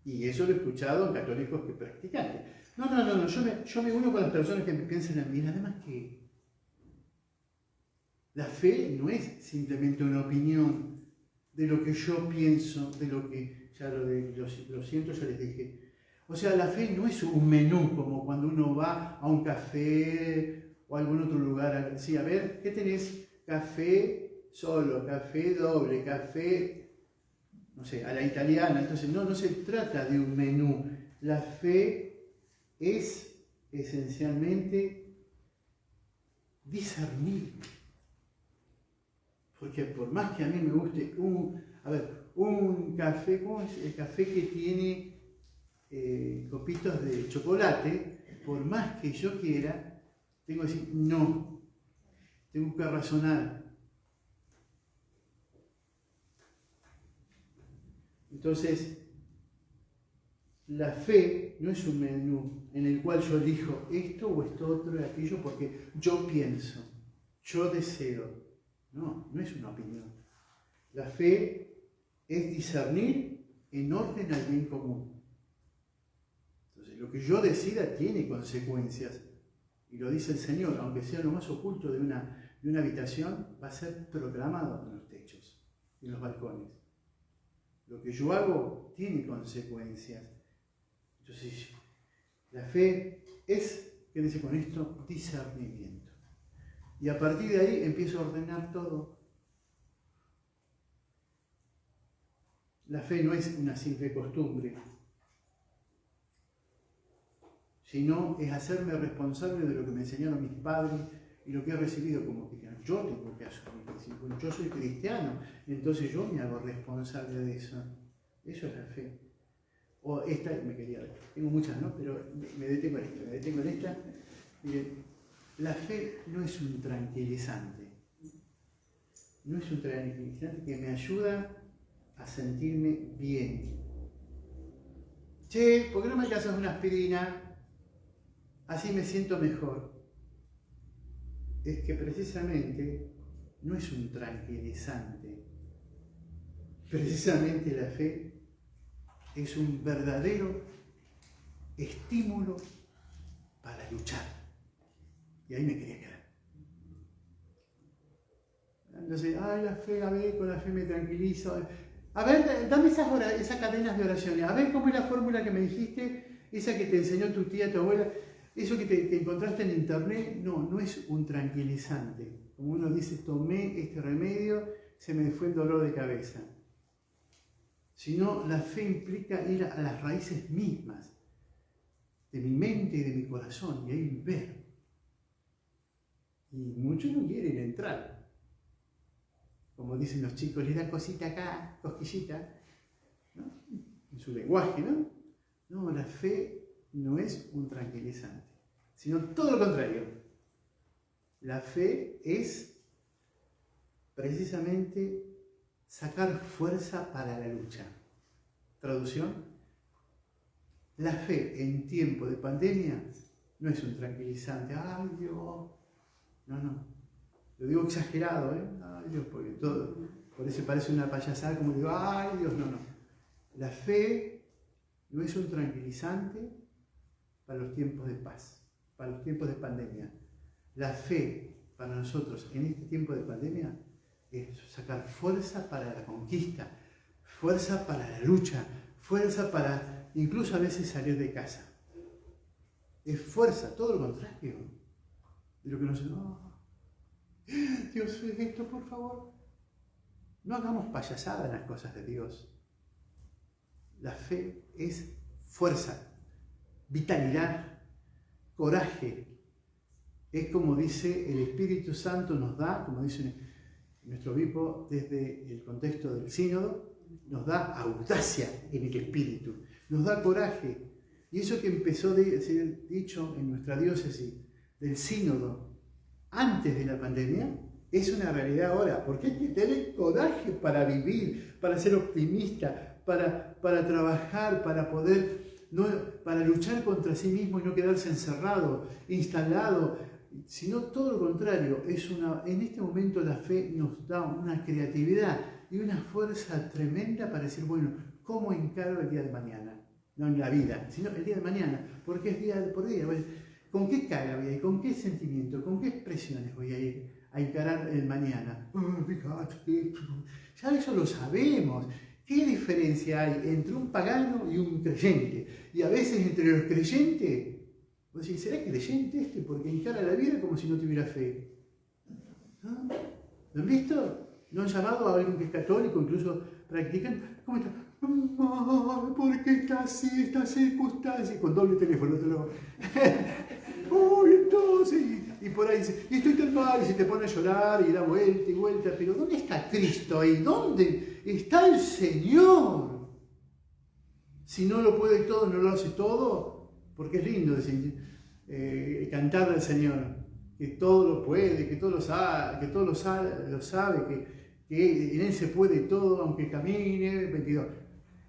Y eso lo he escuchado en católicos que practican. No, yo me uno con las personas que piensan en mí. Además que la fe no es simplemente una opinión de lo que yo pienso, de lo que, ya lo siento, ya les dije. O sea, la fe no es un menú como cuando uno va a un café o a algún otro lugar. Sí, a ver, ¿qué tenés? Café solo, café doble, café, no sé, a la italiana. Entonces, no se trata de un menú. La fe es esencialmente discernir. Porque por más que a mí me guste un café, ¿cómo es? El café que tiene copitos de chocolate, por más que yo quiera, tengo que decir no, tengo que razonar. Entonces, la fe no es un menú en el cual yo elijo esto o esto otro y aquello porque yo pienso, yo deseo. No es una opinión. La fe es discernir en orden al bien común. Entonces, lo que yo decida tiene consecuencias. Y lo dice el Señor, aunque sea lo más oculto de una habitación, va a ser proclamado en los techos, en los balcones. Lo que yo hago tiene consecuencias. Entonces, la fe es, ¿qué dice con esto? Discernimiento. Y a partir de ahí empiezo a ordenar todo. La fe no es una simple costumbre, sino es hacerme responsable de lo que me enseñaron mis padres y lo que he recibido como cristiano. Yo tengo que asumir, bueno, yo soy cristiano, entonces yo me hago responsable de eso. Eso es la fe. O esta, tengo muchas, ¿no? Pero me detengo en esta. Miren, la fe no es un tranquilizante. No es un tranquilizante que me ayuda a sentirme bien. Che, ¿por qué no me alcanzas una aspirina? Así me siento mejor. Es que precisamente no es un tranquilizante. Precisamente la fe es un verdadero estímulo para luchar. Y ahí me quería quedar. Entonces, la fe, a ver, con la fe me tranquilizo. A ver, dame esas cadenas de oraciones. A ver cómo es la fórmula que me dijiste, esa que te enseñó tu tía, tu abuela, eso que te encontraste en internet. No es un tranquilizante. Como uno dice, tomé este remedio, se me fue el dolor de cabeza. Sino la fe implica ir a las raíces mismas de mi mente y de mi corazón, y ahí ver. Y muchos no quieren entrar. Como dicen los chicos, le da cosita acá, cosquillita, ¿no? En su lenguaje, ¿no? No, la fe no es un tranquilizante, sino todo lo contrario. La fe es precisamente sacar fuerza para la lucha. Traducción: la fe en tiempo de pandemia no es un tranquilizante. ¡Ay, Dios! No. Lo digo exagerado, ¿eh? ¡Ay, Dios! Porque todo, por eso parece una payasada, como digo, ¡ay, Dios! No. La fe no es un tranquilizante para los tiempos de paz, para los tiempos de pandemia. La fe para nosotros en este tiempo de pandemia es sacar fuerza para la conquista, fuerza para la lucha, fuerza para incluso a veces salir de casa. Es fuerza, todo lo contrario de lo que nos... Dios, esto, por favor. No hagamos payasada en las cosas de Dios. La fe es fuerza, vitalidad, coraje. Es como dice el Espíritu Santo nos da, como dice nuestro obispo desde el contexto del sínodo, nos da audacia en el espíritu, nos da coraje. Y eso que empezó a ser dicho en nuestra diócesis del sínodo antes de la pandemia, es una realidad ahora, porque hay que tener coraje para vivir, para ser optimista, para trabajar, para luchar contra sí mismo y no quedarse encerrado, instalado, sino todo lo contrario. En este momento la fe nos da una creatividad y una fuerza tremenda para decir, bueno, ¿cómo encaro el día de mañana? no en la vida, sino el día de mañana, porque es día por día. ¿Con qué cara voy a ir? ¿Con qué sentimiento? ¿Con qué expresiones voy a ir a encarar el mañana? Ya eso lo sabemos. ¿Qué diferencia hay entre un pagano y un creyente? Y a veces entre los creyentes, vos decís, ¿será creyente este? Porque encara la vida como si no tuviera fe. ¿No? ¿Lo han visto? ¿Lo han llamado a alguien que es católico, incluso practican? ¿Cómo está? ¿Por qué está así esta circunstancia? Con doble teléfono te lo... entonces, y por ahí dice, y estoy tan mal, y se te pone a llorar y da vuelta y vuelta, pero ¿dónde está Cristo ahí? ¿Dónde está el Señor? Si no lo puede todo, no lo hace todo, porque es lindo decir, cantarle al Señor, que todo lo puede, que todo lo sabe, que en Él se puede todo, aunque camine, 22,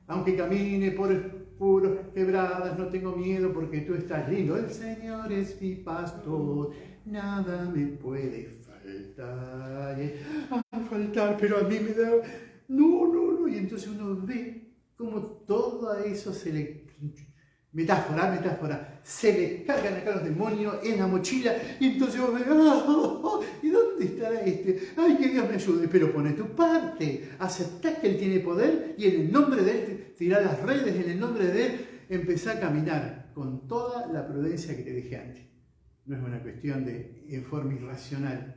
aunque camine por puros quebradas, no tengo miedo porque tú estás lindo. El Señor es mi pastor, nada me puede faltar, pero a mí me da, no, y entonces uno ve como todo eso se le, metáfora, se le cargan acá los demonios en la mochila, y entonces vos ves, ¿y dónde estará este? Ay, que Dios me ayude, pero pone tu parte, aceptá que Él tiene poder, y en el nombre de Él, tirá las redes, en el nombre de Él, empezá a caminar con toda la prudencia que te dije antes. No es una cuestión de forma irracional.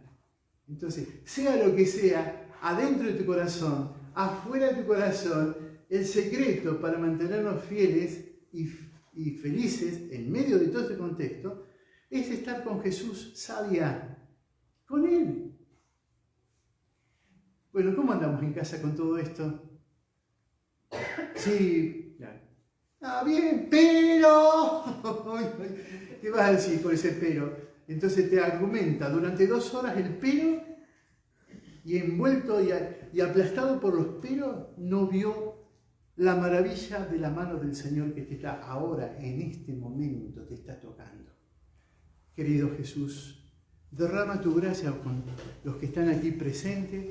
Entonces, sea lo que sea, adentro de tu corazón, afuera de tu corazón, el secreto para mantenernos fieles y felices en medio de todo este contexto es estar con Jesús, sabia, con Él. Bueno, ¿cómo andamos en casa con todo esto? Sí, claro. Bien, pero... ¿Qué vas a decir por ese pero? Entonces te argumenta durante 2 horas el pero, y envuelto y aplastado por los peros, no vio la maravilla de la mano del Señor que te está ahora, en este momento, te está tocando. Querido Jesús, derrama tu gracia con los que están aquí presentes,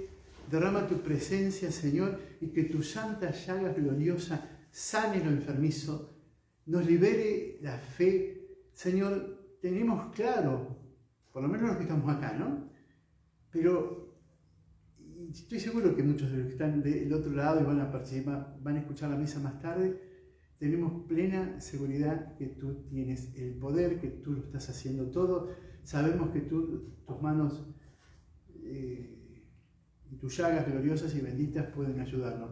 derrama tu presencia, Señor, y que tu santa llaga gloriosa sane lo enfermizo, nos libere la fe. Señor, tenemos claro, por lo menos los que estamos acá, ¿no? Pero estoy seguro que muchos de los que están del otro lado y van a participar, van a escuchar la misa más tarde, tenemos plena seguridad que tú tienes el poder, que tú lo estás haciendo todo. Sabemos que tus manos y tus llagas gloriosas y benditas pueden ayudarnos.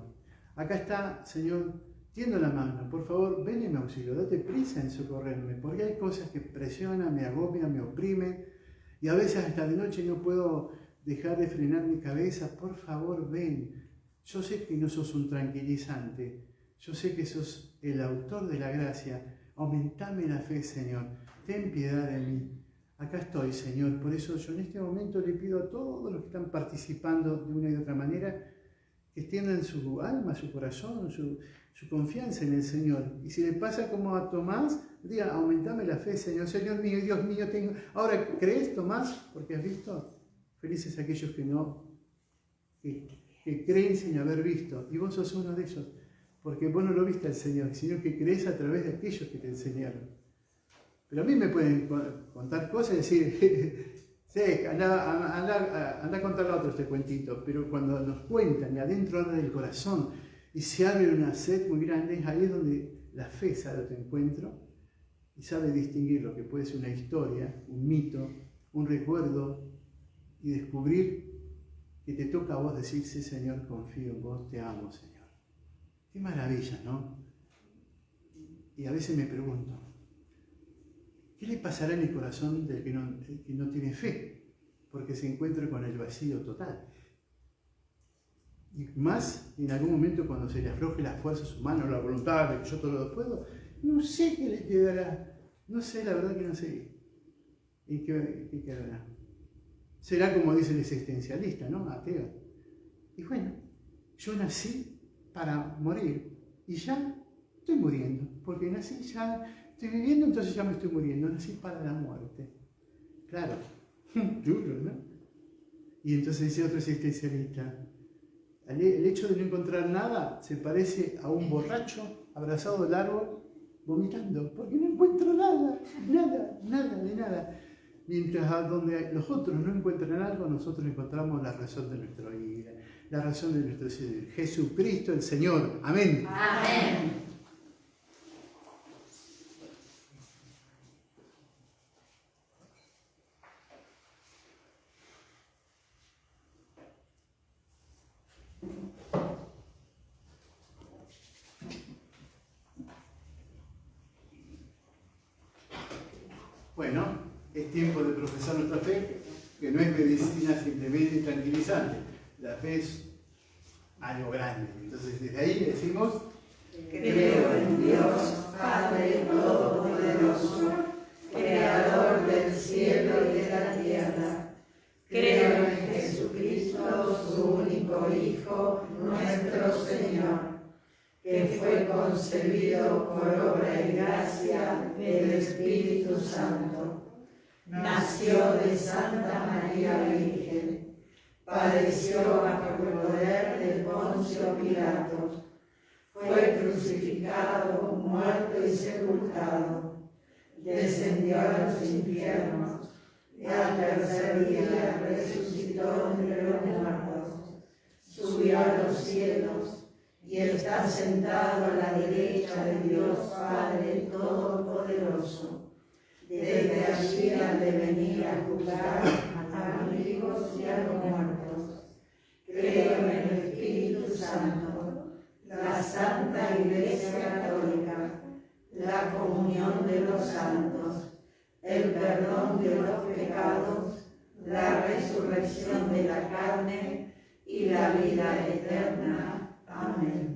Acá está, Señor, tiendo la mano. Por favor, ven en mi auxilio, date prisa en socorrerme, porque hay cosas que presionan, me agobian, me oprimen, y a veces hasta de noche no puedo dejar de frenar mi cabeza. Por favor, ven. Yo sé que no sos un tranquilizante, yo sé que sos el autor de la gracia. Aumentame la fe, Señor, ten piedad de mí. Acá estoy, Señor. Por eso yo en este momento le pido a todos los que están participando de una y de otra manera que extiendan su alma, su corazón, su confianza en el Señor. Y si le pasa como a Tomás, diga, aumentame la fe, Señor. Señor mío, Dios mío, tengo... Ahora, ¿crees, Tomás? Porque has visto. Felices aquellos que creen sin haber visto. Y vos sos uno de ellos. Porque vos no lo viste al Señor, sino que crees a través de aquellos que te enseñaron. Pero a mí me pueden contar cosas y decir, sí, anda a contarle a otro este cuentito. Pero cuando nos cuentan y adentro abre el corazón y se abre una sed muy grande, ahí es donde la fe sale a tu encuentro y sabe distinguir lo que puede ser una historia, un mito, un recuerdo, y descubrir que te toca a vos decir, sí, Señor, confío en vos, te amo, Señor. Qué maravilla, ¿no? Y a veces me pregunto, ¿qué le pasará en el corazón del que no tiene fe? Porque se encuentra con el vacío total. Y más en algún momento cuando se le afloje las fuerzas humanas, la voluntad de que yo todo lo puedo, no sé qué le quedará. No sé, la verdad que no sé. ¿Y qué quedará? Será como dice el existencialista, ¿no? Ateo. Y bueno, yo nací para morir y ya estoy muriendo, porque nací, ya estoy viviendo, entonces ya me estoy muriendo, nací para la muerte. Claro, duro, ¿no? Y entonces dice otro existencialista, el hecho de no encontrar nada se parece a un borracho abrazado al árbol vomitando, porque no encuentro nada de nada. Mientras a donde los otros no encuentran algo, nosotros encontramos la razón de nuestra vida, la razón de nuestro Señor. Jesucristo el Señor. Amén. Amén. Bueno, es tiempo de profesar nuestra fe, que no es medicina simplemente tranquilizante. La fe es algo grande. Entonces, desde ahí decimos: Creo en Dios, Padre Todopoderoso, Creador del cielo y de la tierra. Creo en Jesucristo, su único Hijo, nuestro Señor, que fue concebido por obra y gracia del Espíritu Santo. Nació de Santa María Virgen, padeció bajo el poder de Poncio Pilato, fue crucificado, muerto y sepultado, descendió a los infiernos, y al tercer día resucitó entre los muertos, subió a los cielos, y está sentado a la derecha de Dios Padre Todopoderoso. Desde allí han de venir a juzgar a los vivos y a los muertos. Creo en el Espíritu Santo, la Santa Iglesia Católica, la comunión de los santos, el perdón de los pecados, la resurrección de la carne y la vida eterna. Amén.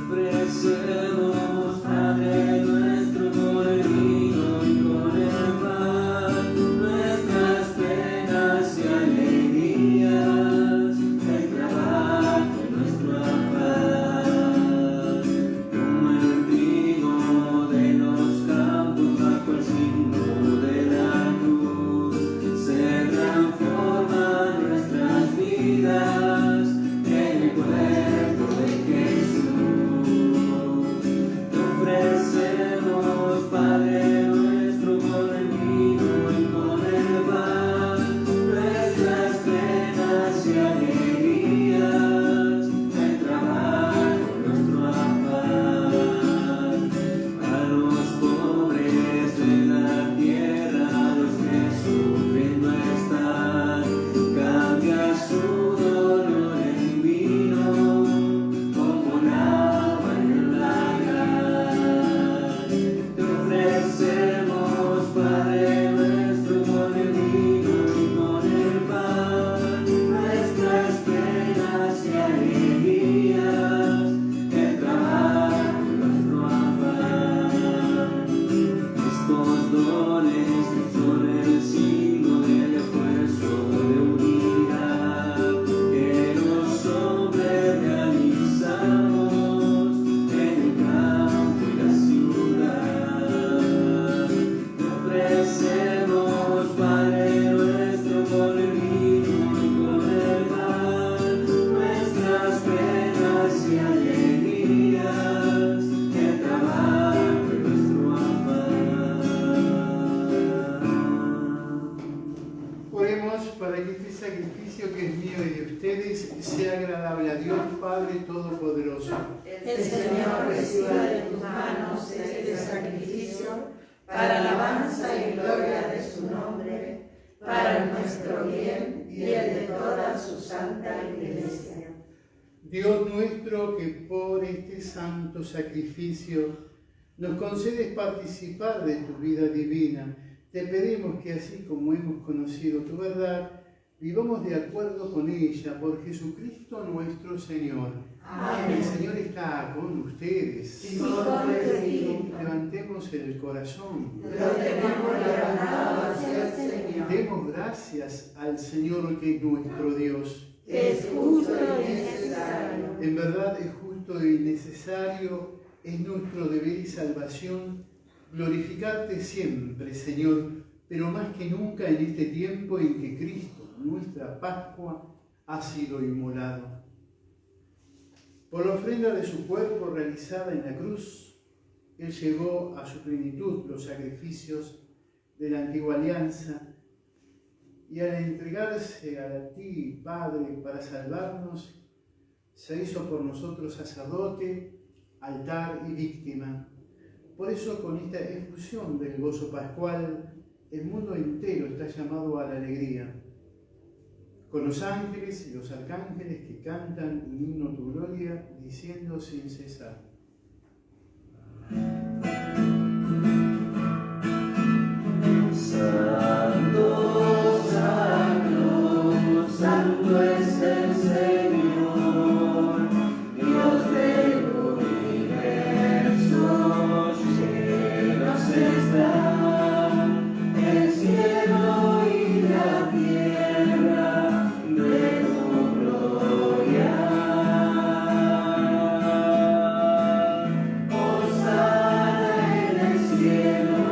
Ofrecemos, Padre nuestro, con el vino y con el pan, nuestras penas y alegrías, el trabajo y nuestro afán, como el trigo de los campos bajo el signo de la cruz, se transforman nuestras vidas en el cuerpo de Jesús. Ofrecemos, Padre nuestro, con el vino y con el pan, nuestras penas y alegrías, el trabajo, nuestro afán, a los pobres de la tierra, los que sufriendo están, cambia su dolor en vino, como el agua en el lagar. Te ofrecemos, Padre nuestro, con el vino y con el pan, nuestras penas y alegrías, el trabajo y nuestro afán. Estos dones que son el signo del esfuerzo de unidad que los hombres realizamos en el campo y la ciudad. Te ofrecemos, Padre nuestro, con el vino y con el pan, nuestras penas y alegrías, el trabajo y nuestro afán. oremos para que este sacrificio que es mío y de ustedes sea agradable a Dios Padre Todopoderoso. El Señor reciba de tus manos este sacrificio para alabanza y gloria de su nombre, para nuestro bien y el de toda su santa Iglesia. Dios nuestro, que por este santo sacrificio nos concedes participar de tu vida divina, te pedimos que así como hemos conocido tu verdad, vivamos de acuerdo con ella, por Jesucristo nuestro Señor. Amén. El Señor está con ustedes. Y con tu espíritu. Levantemos el corazón. Lo tenemos levantado hacia el Señor. Demos gracias al Señor, que es nuestro Dios. Es justo y necesario. En verdad es justo y necesario, es nuestro deber y salvación glorificarte siempre, Señor, pero más que nunca en este tiempo en que Cristo, nuestra Pascua, ha sido inmolado. Por la ofrenda de su cuerpo realizada en la cruz, Él llevó a su plenitud los sacrificios de la antigua alianza, y al entregarse a ti, Padre, para salvarnos, se hizo por nosotros sacerdote, altar y víctima. Por eso, con esta efusión del gozo pascual, el mundo entero está llamado a la alegría. Con los ángeles y los arcángeles que cantan un himno a tu gloria, diciendo sin cesar: Santo, santo, santo es el Señor, Dios del universo, llenos están el cielo y la tierra de tu gloria. Hosana en el cielo,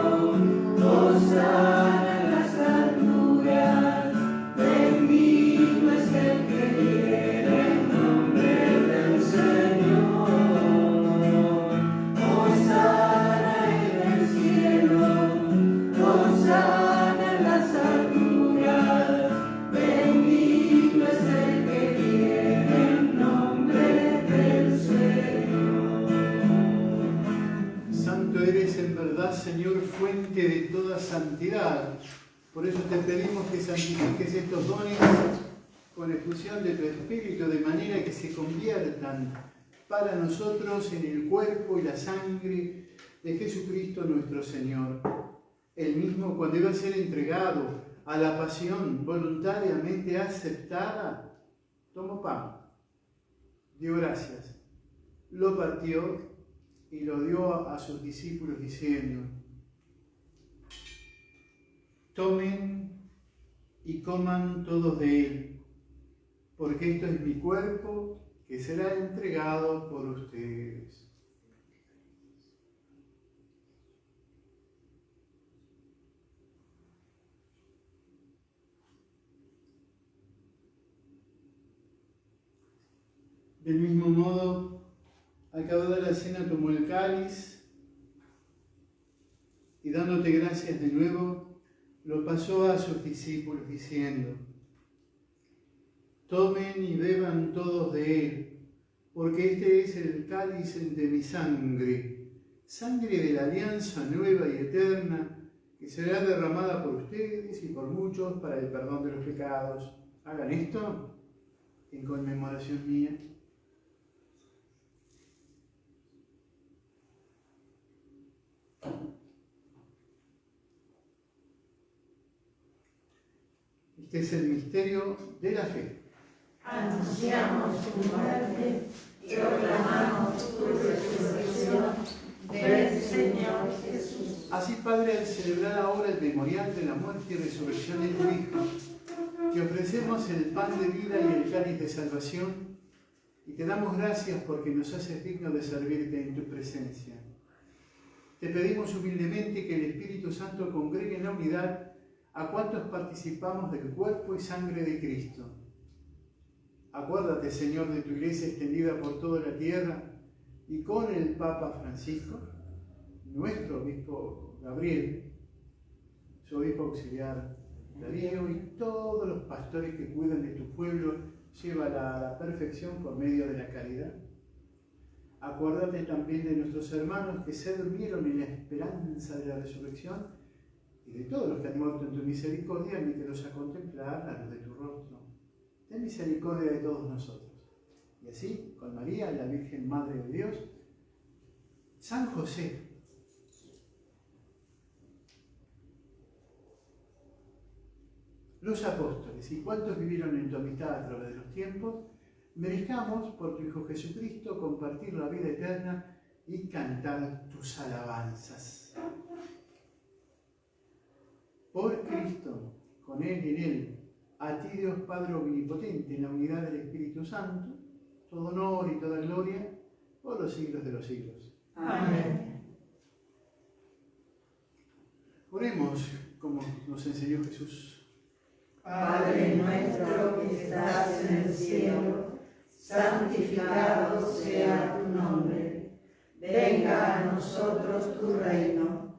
hosana en las alturas, bendito es el que viene en nombre del Señor. Hosana en el cielo, hosana en las alturas, bendito es el que viene en nombre del Señor. Santo eres en verdad, Señor, fuente de toda santidad. Por eso te pedimos que santifiques estos dones con efusión de tu Espíritu, de manera que se conviertan para nosotros en el cuerpo y la sangre de Jesucristo nuestro Señor. Él mismo, cuando iba a ser entregado a la pasión voluntariamente aceptada, tomó pan, dio gracias, lo partió y lo dio a sus discípulos diciendo: tomen y coman todos de él, porque esto es mi cuerpo que será entregado por ustedes. Del mismo modo, acabada la cena, tomó el cáliz y, dándote gracias de nuevo, lo pasó a sus discípulos diciendo: tomen y beban todos de él, porque este es el cáliz de mi sangre, sangre de la alianza nueva y eterna, que será derramada por ustedes y por muchos para el perdón de los pecados. Hagan esto en conmemoración mía. Este es el misterio de la fe. Anunciamos tu muerte y proclamamos tu resurrección. Ven, Señor Jesús. Así, Padre, al celebrar ahora el memorial de la muerte y resurrección de tu Hijo, te ofrecemos el pan de vida y el cáliz de salvación, y te damos gracias porque nos haces dignos de servirte en tu presencia. Te pedimos humildemente que el Espíritu Santo congregue en la unidad a cuantos participamos del cuerpo y sangre de Cristo. Acuérdate, Señor, de tu iglesia extendida por toda la tierra, y con el Papa Francisco, nuestro obispo Gabriel, su obispo auxiliar Darío, y todos los pastores que cuidan de tu pueblo, llévala a la perfección por medio de la caridad. Acuérdate también de nuestros hermanos que se durmieron en la esperanza de la resurrección, y de todos los que han muerto en tu misericordia, admítelos a contemplar la luz de tu rostro. Ten misericordia de todos nosotros. Y así, con María, la Virgen Madre de Dios, San José, los apóstoles y cuantos vivieron en tu amistad a través de los tiempos, merezcamos por tu Hijo Jesucristo compartir la vida eterna y cantar tus alabanzas. Por Cristo, con Él y en Él, a ti, Dios Padre Omnipotente, en la unidad del Espíritu Santo, todo honor y toda gloria por los siglos de los siglos. Amén. Oremos como nos enseñó Jesús. Padre nuestro que estás en el cielo, santificado sea tu nombre. Venga a nosotros tu reino.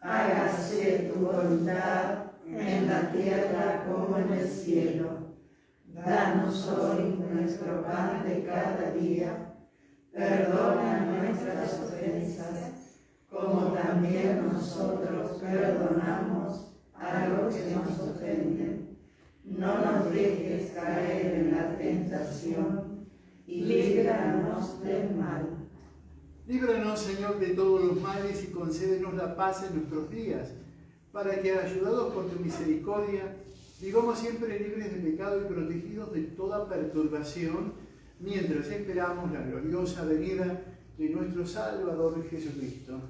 Hágase tu voluntad en la tierra como en el cielo. Danos hoy nuestro pan de cada día. Perdona nuestras ofensas, como también nosotros perdonamos a los que nos ofenden. No nos dejes caer en la tentación y líbranos del mal. Líbranos, Señor, de todos los males y concédenos la paz en nuestros días, para que, ayudados por tu misericordia, vivamos siempre libres de pecado y protegidos de toda perturbación, mientras esperamos la gloriosa venida de nuestro Salvador Jesucristo.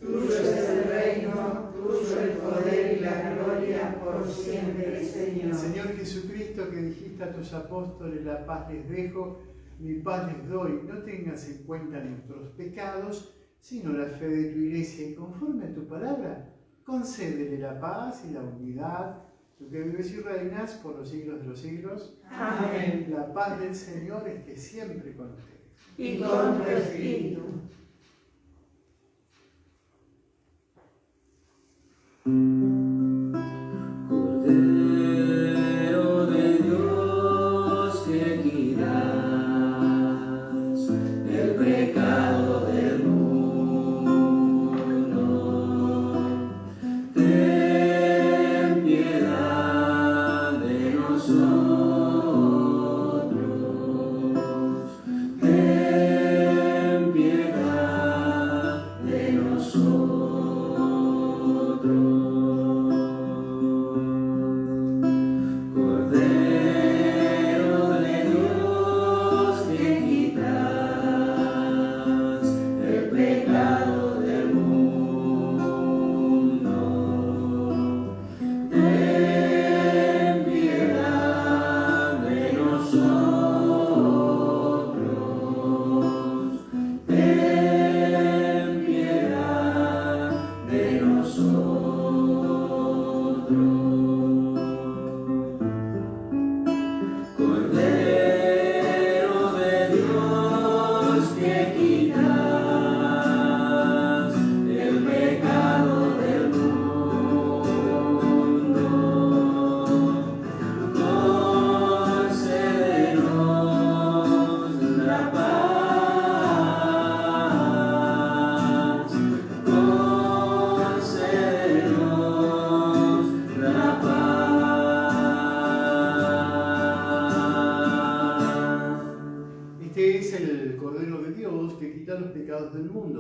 Tuyo es el reino, tuyo el poder y la gloria por siempre, Señor. Señor Jesucristo, que dijiste a tus apóstoles, la paz les dejo, mi paz les doy, no tengas en cuenta nuestros pecados, sino la fe de tu Iglesia, y conforme a tu palabra, concédele la paz y la unidad, tú que vives y reinas por los siglos de los siglos. Amén. La paz del Señor esté siempre con ustedes. Y con tu espíritu. Cordero de Dios, que quitas el pecado del mundo, ten piedad de nosotros, ten piedad de nosotros.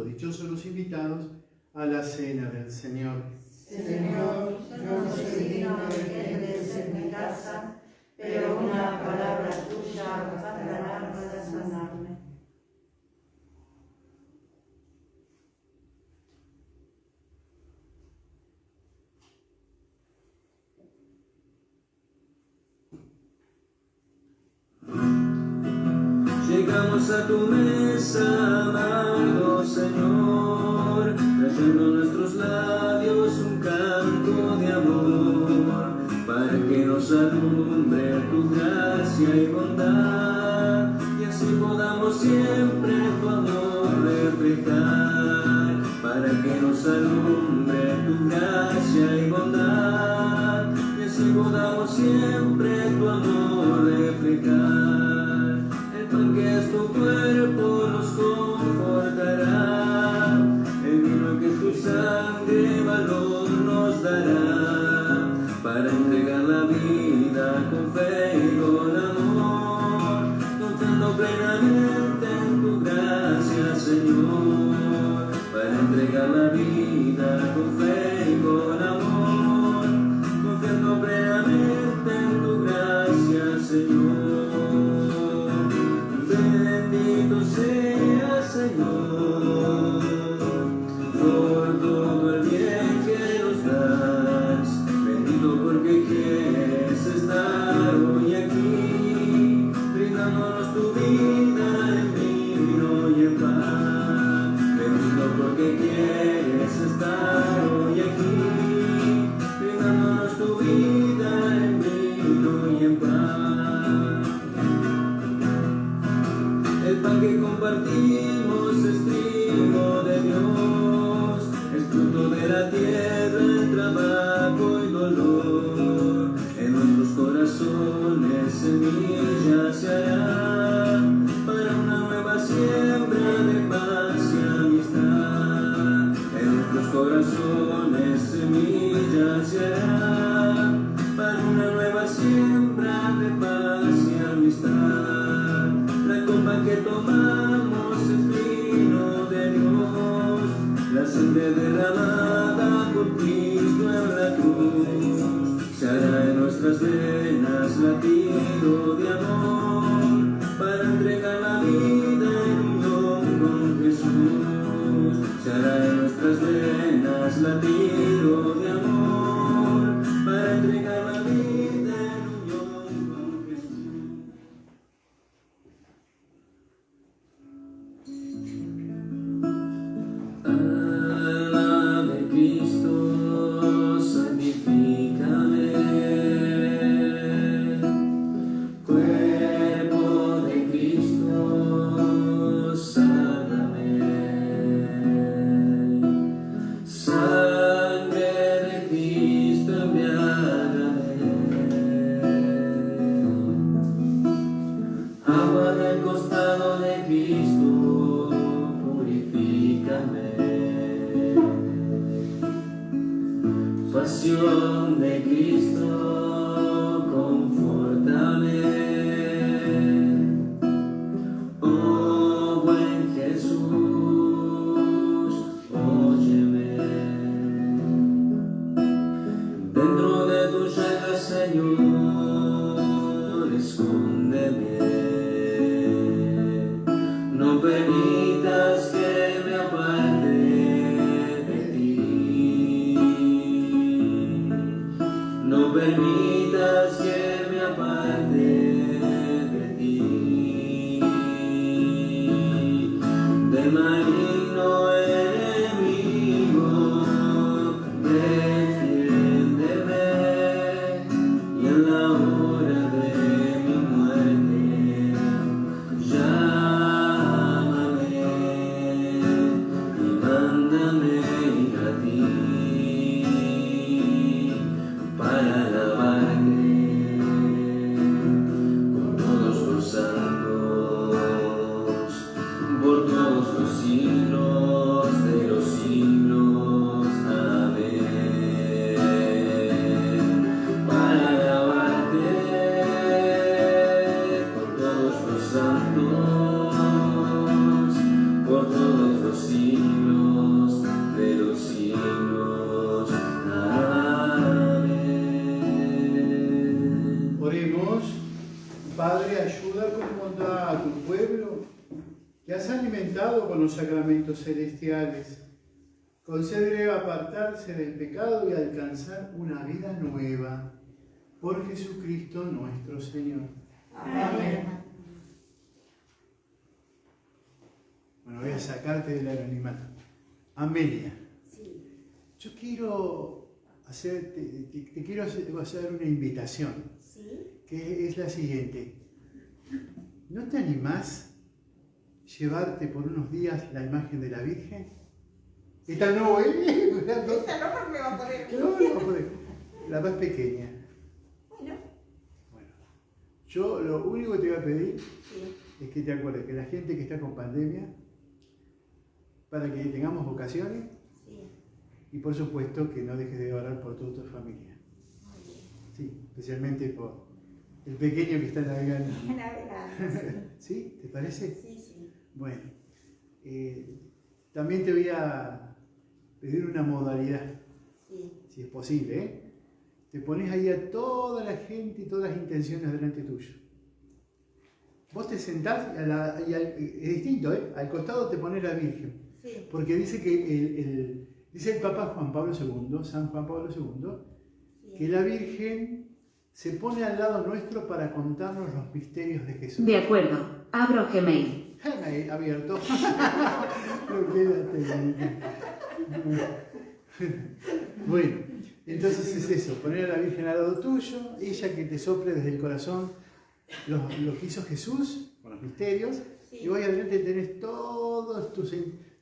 Dichosos los invitados a la cena del Señor. Señor, yo no soy digno de que entres en mi casa, pero una palabra tuya bastará para sanarme. Llegamos a tu mesa, amado Señor, trayendo a nuestros labios un canto de amor, para que nos alumbre tu gracia y bondad, y así podamos siempre tu amor reflejar, para que nos alumbre tu gracia y bondad, y así podamos siempre tu amor reflejar. Que es tu cuerpo nos confortará, el vino que es tu sangre valor nos dará, para entregar la vida con fe y con amor, confiando plenamente en tu gracia, Señor, para entregar la vida con fe y con amor, confiando plenamente en tu gracia, Señor. Bendito sea, Señor, por todo el bien que nos das. Bendito porque quieres estar hoy aquí, brindándonos tu vida en vino y en pan. Bendito porque quieres estar hoy corazones semillas se hará para una nueva siembra de paz y amistad. La copa que tomamos es vino de Dios, la sangre derramada por Cristo en la cruz. Se hará en nuestras venas latido de amor para entregar la vida en unión con Jesús. Se hará en nuestras venas latido de amor para entregar la vida en unión con Jesús. Alma de Cristo, santifícame. Cuerpo de Cristo, sálvame. Sangre de Cristo, embriágame. Agua del costado de Cristo, purifícame. Pasión de Cristo, confórtame. Oh buen Jesús, óyeme. Dentro de tus llagas, Señor, escóndeme. No permitas que me aparte de ti. No permitas que me aparte de ti. Del maligno enemigo, defiéndeme. Y en la hora de mi muerte, llámame y mándame a ti para alabarte con todos los santos, por todos los siglos de los siglos. Amén. Para alabarte con todos los santos, por todos los siglos de los siglos. Amén. Oremos. Padre, ayuda con bondad a tu pueblo que has alimentado con los sacramentos celestiales. Concédele apartarse del pecado y alcanzar una vida nueva. Por Jesucristo nuestro Señor. Amén. Bueno, voy a sacarte del anonimato. Amelia, Sí. yo quiero te quiero hacer una invitación, Sí. que es la siguiente. ¿No te animás llevarte por unos días la imagen de la Virgen? Esta no, Esta no porque va a poner. la más pequeña. Bueno. Bueno, yo lo único que te voy a pedir Sí. es que te acuerdes que la gente que está con pandemia, para que tengamos vocaciones, Sí. y por supuesto que no dejes de orar por toda tu familia. Muy bien. Sí, especialmente por el pequeño que está navegando. Navegando, ¿Sí? ¿Te parece? sí. Sí. Bueno, también te voy a pedir una modalidad, Sí. si es posible, ¿eh? Te pones ahí a toda la gente y todas las intenciones delante tuyo. Vos te sentás es distinto, ¿eh? Al costado te pones la Virgen, Sí. porque dice que dice el Papa Juan Pablo II, San Juan Pablo II, Sí. que la Virgen se pone al lado nuestro para contarnos los misterios de Jesús. De acuerdo, abro Gmail. Ahí, abierto. No queda técnica. Bueno, entonces es eso, poner a la Virgen al lado tuyo, ella que te sople desde el corazón lo que hizo Jesús, con los misterios, Sí. y vos adelante tenés todas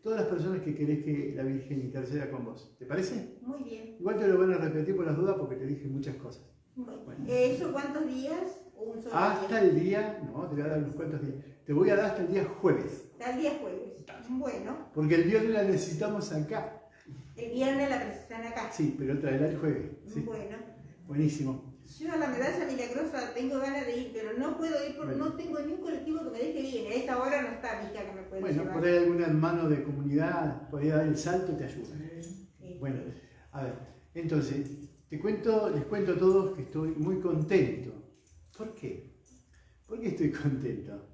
las personas que querés que la Virgen interceda con vos. ¿Te parece? Muy bien. Igual te lo van a repetir por las dudas porque te dije muchas cosas. Bueno. Bueno. ¿Eso cuántos días? ¿O un solo Hasta día? el día, no, te voy a dar unos cuantos días. Te voy a dar hasta el día jueves, Hasta el día jueves. Bueno. porque el viernes la necesitamos acá. El viernes la presentan acá. Sí, pero traerá el jueves. Sí. Bueno, Buenísimo. yo a la medalla milagrosa tengo ganas de ir, pero no puedo ir porque no tengo ni un colectivo que me deje bien. A esta hora no está mi hija que me puede Bueno, llevar. por ahí algún hermano de comunidad podría dar el salto y te ayuda. Sí. Bueno, a ver, entonces, les cuento a todos que estoy muy contento. ¿Por qué? ¿Por qué estoy contento?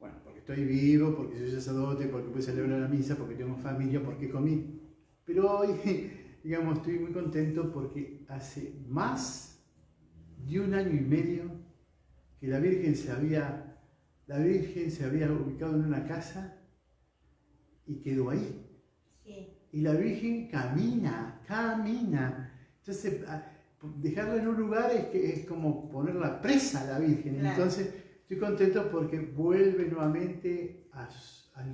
Bueno, porque estoy vivo, porque soy sacerdote, porque puedo celebrar la misa, porque tengo familia, porque comí. Pero hoy, digamos, estoy muy contento porque hace más de 1 año y medio que la Virgen se había ubicado en una casa y quedó ahí. Sí. Y la Virgen camina. Entonces, dejarla en un lugar es como ponerla presa a la Virgen. Claro. Entonces, estoy contento porque vuelve nuevamente a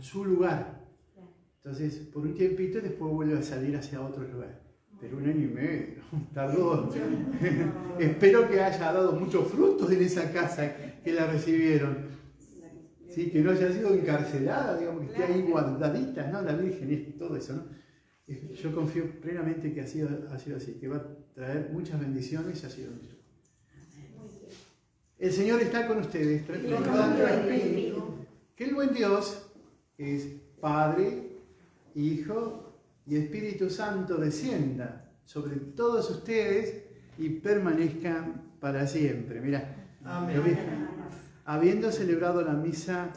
su lugar. Claro. Entonces, por un tiempito, después vuelve a salir hacia otro lugar. Pero 1 año y medio, tardó. Espero que haya dado muchos frutos en esa casa que la recibieron. Sí, que no haya sido encarcelada, digamos, que esté ahí guardadita, ¿no? La Virgen y todo eso, ¿no? Yo confío plenamente que ha sido así, que va a traer muchas bendiciones y ha sido nuestro. El Señor está con ustedes. Que el buen Dios, que es Padre, Hijo y Espíritu Santo, descienda sobre todos ustedes y permanezca para siempre. Mirá, habiendo celebrado la misa,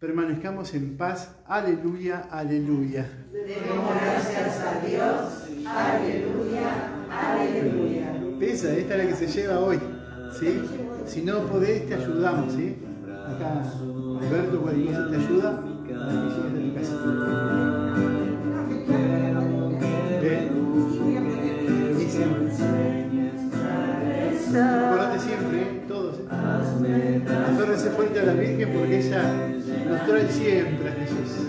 permanezcamos en paz. Aleluya, aleluya. Demos gracias a Dios. Aleluya, aleluya. Esta es la que se lleva hoy, ¿sí? Si no podés, te ayudamos, ¿sí? Acá Alberto cualquier cosa te ayuda para que llegues a tu casa. Acordate siempre, todos, aférrense fuerte a la Virgen porque ella nos trae siempre a Jesús.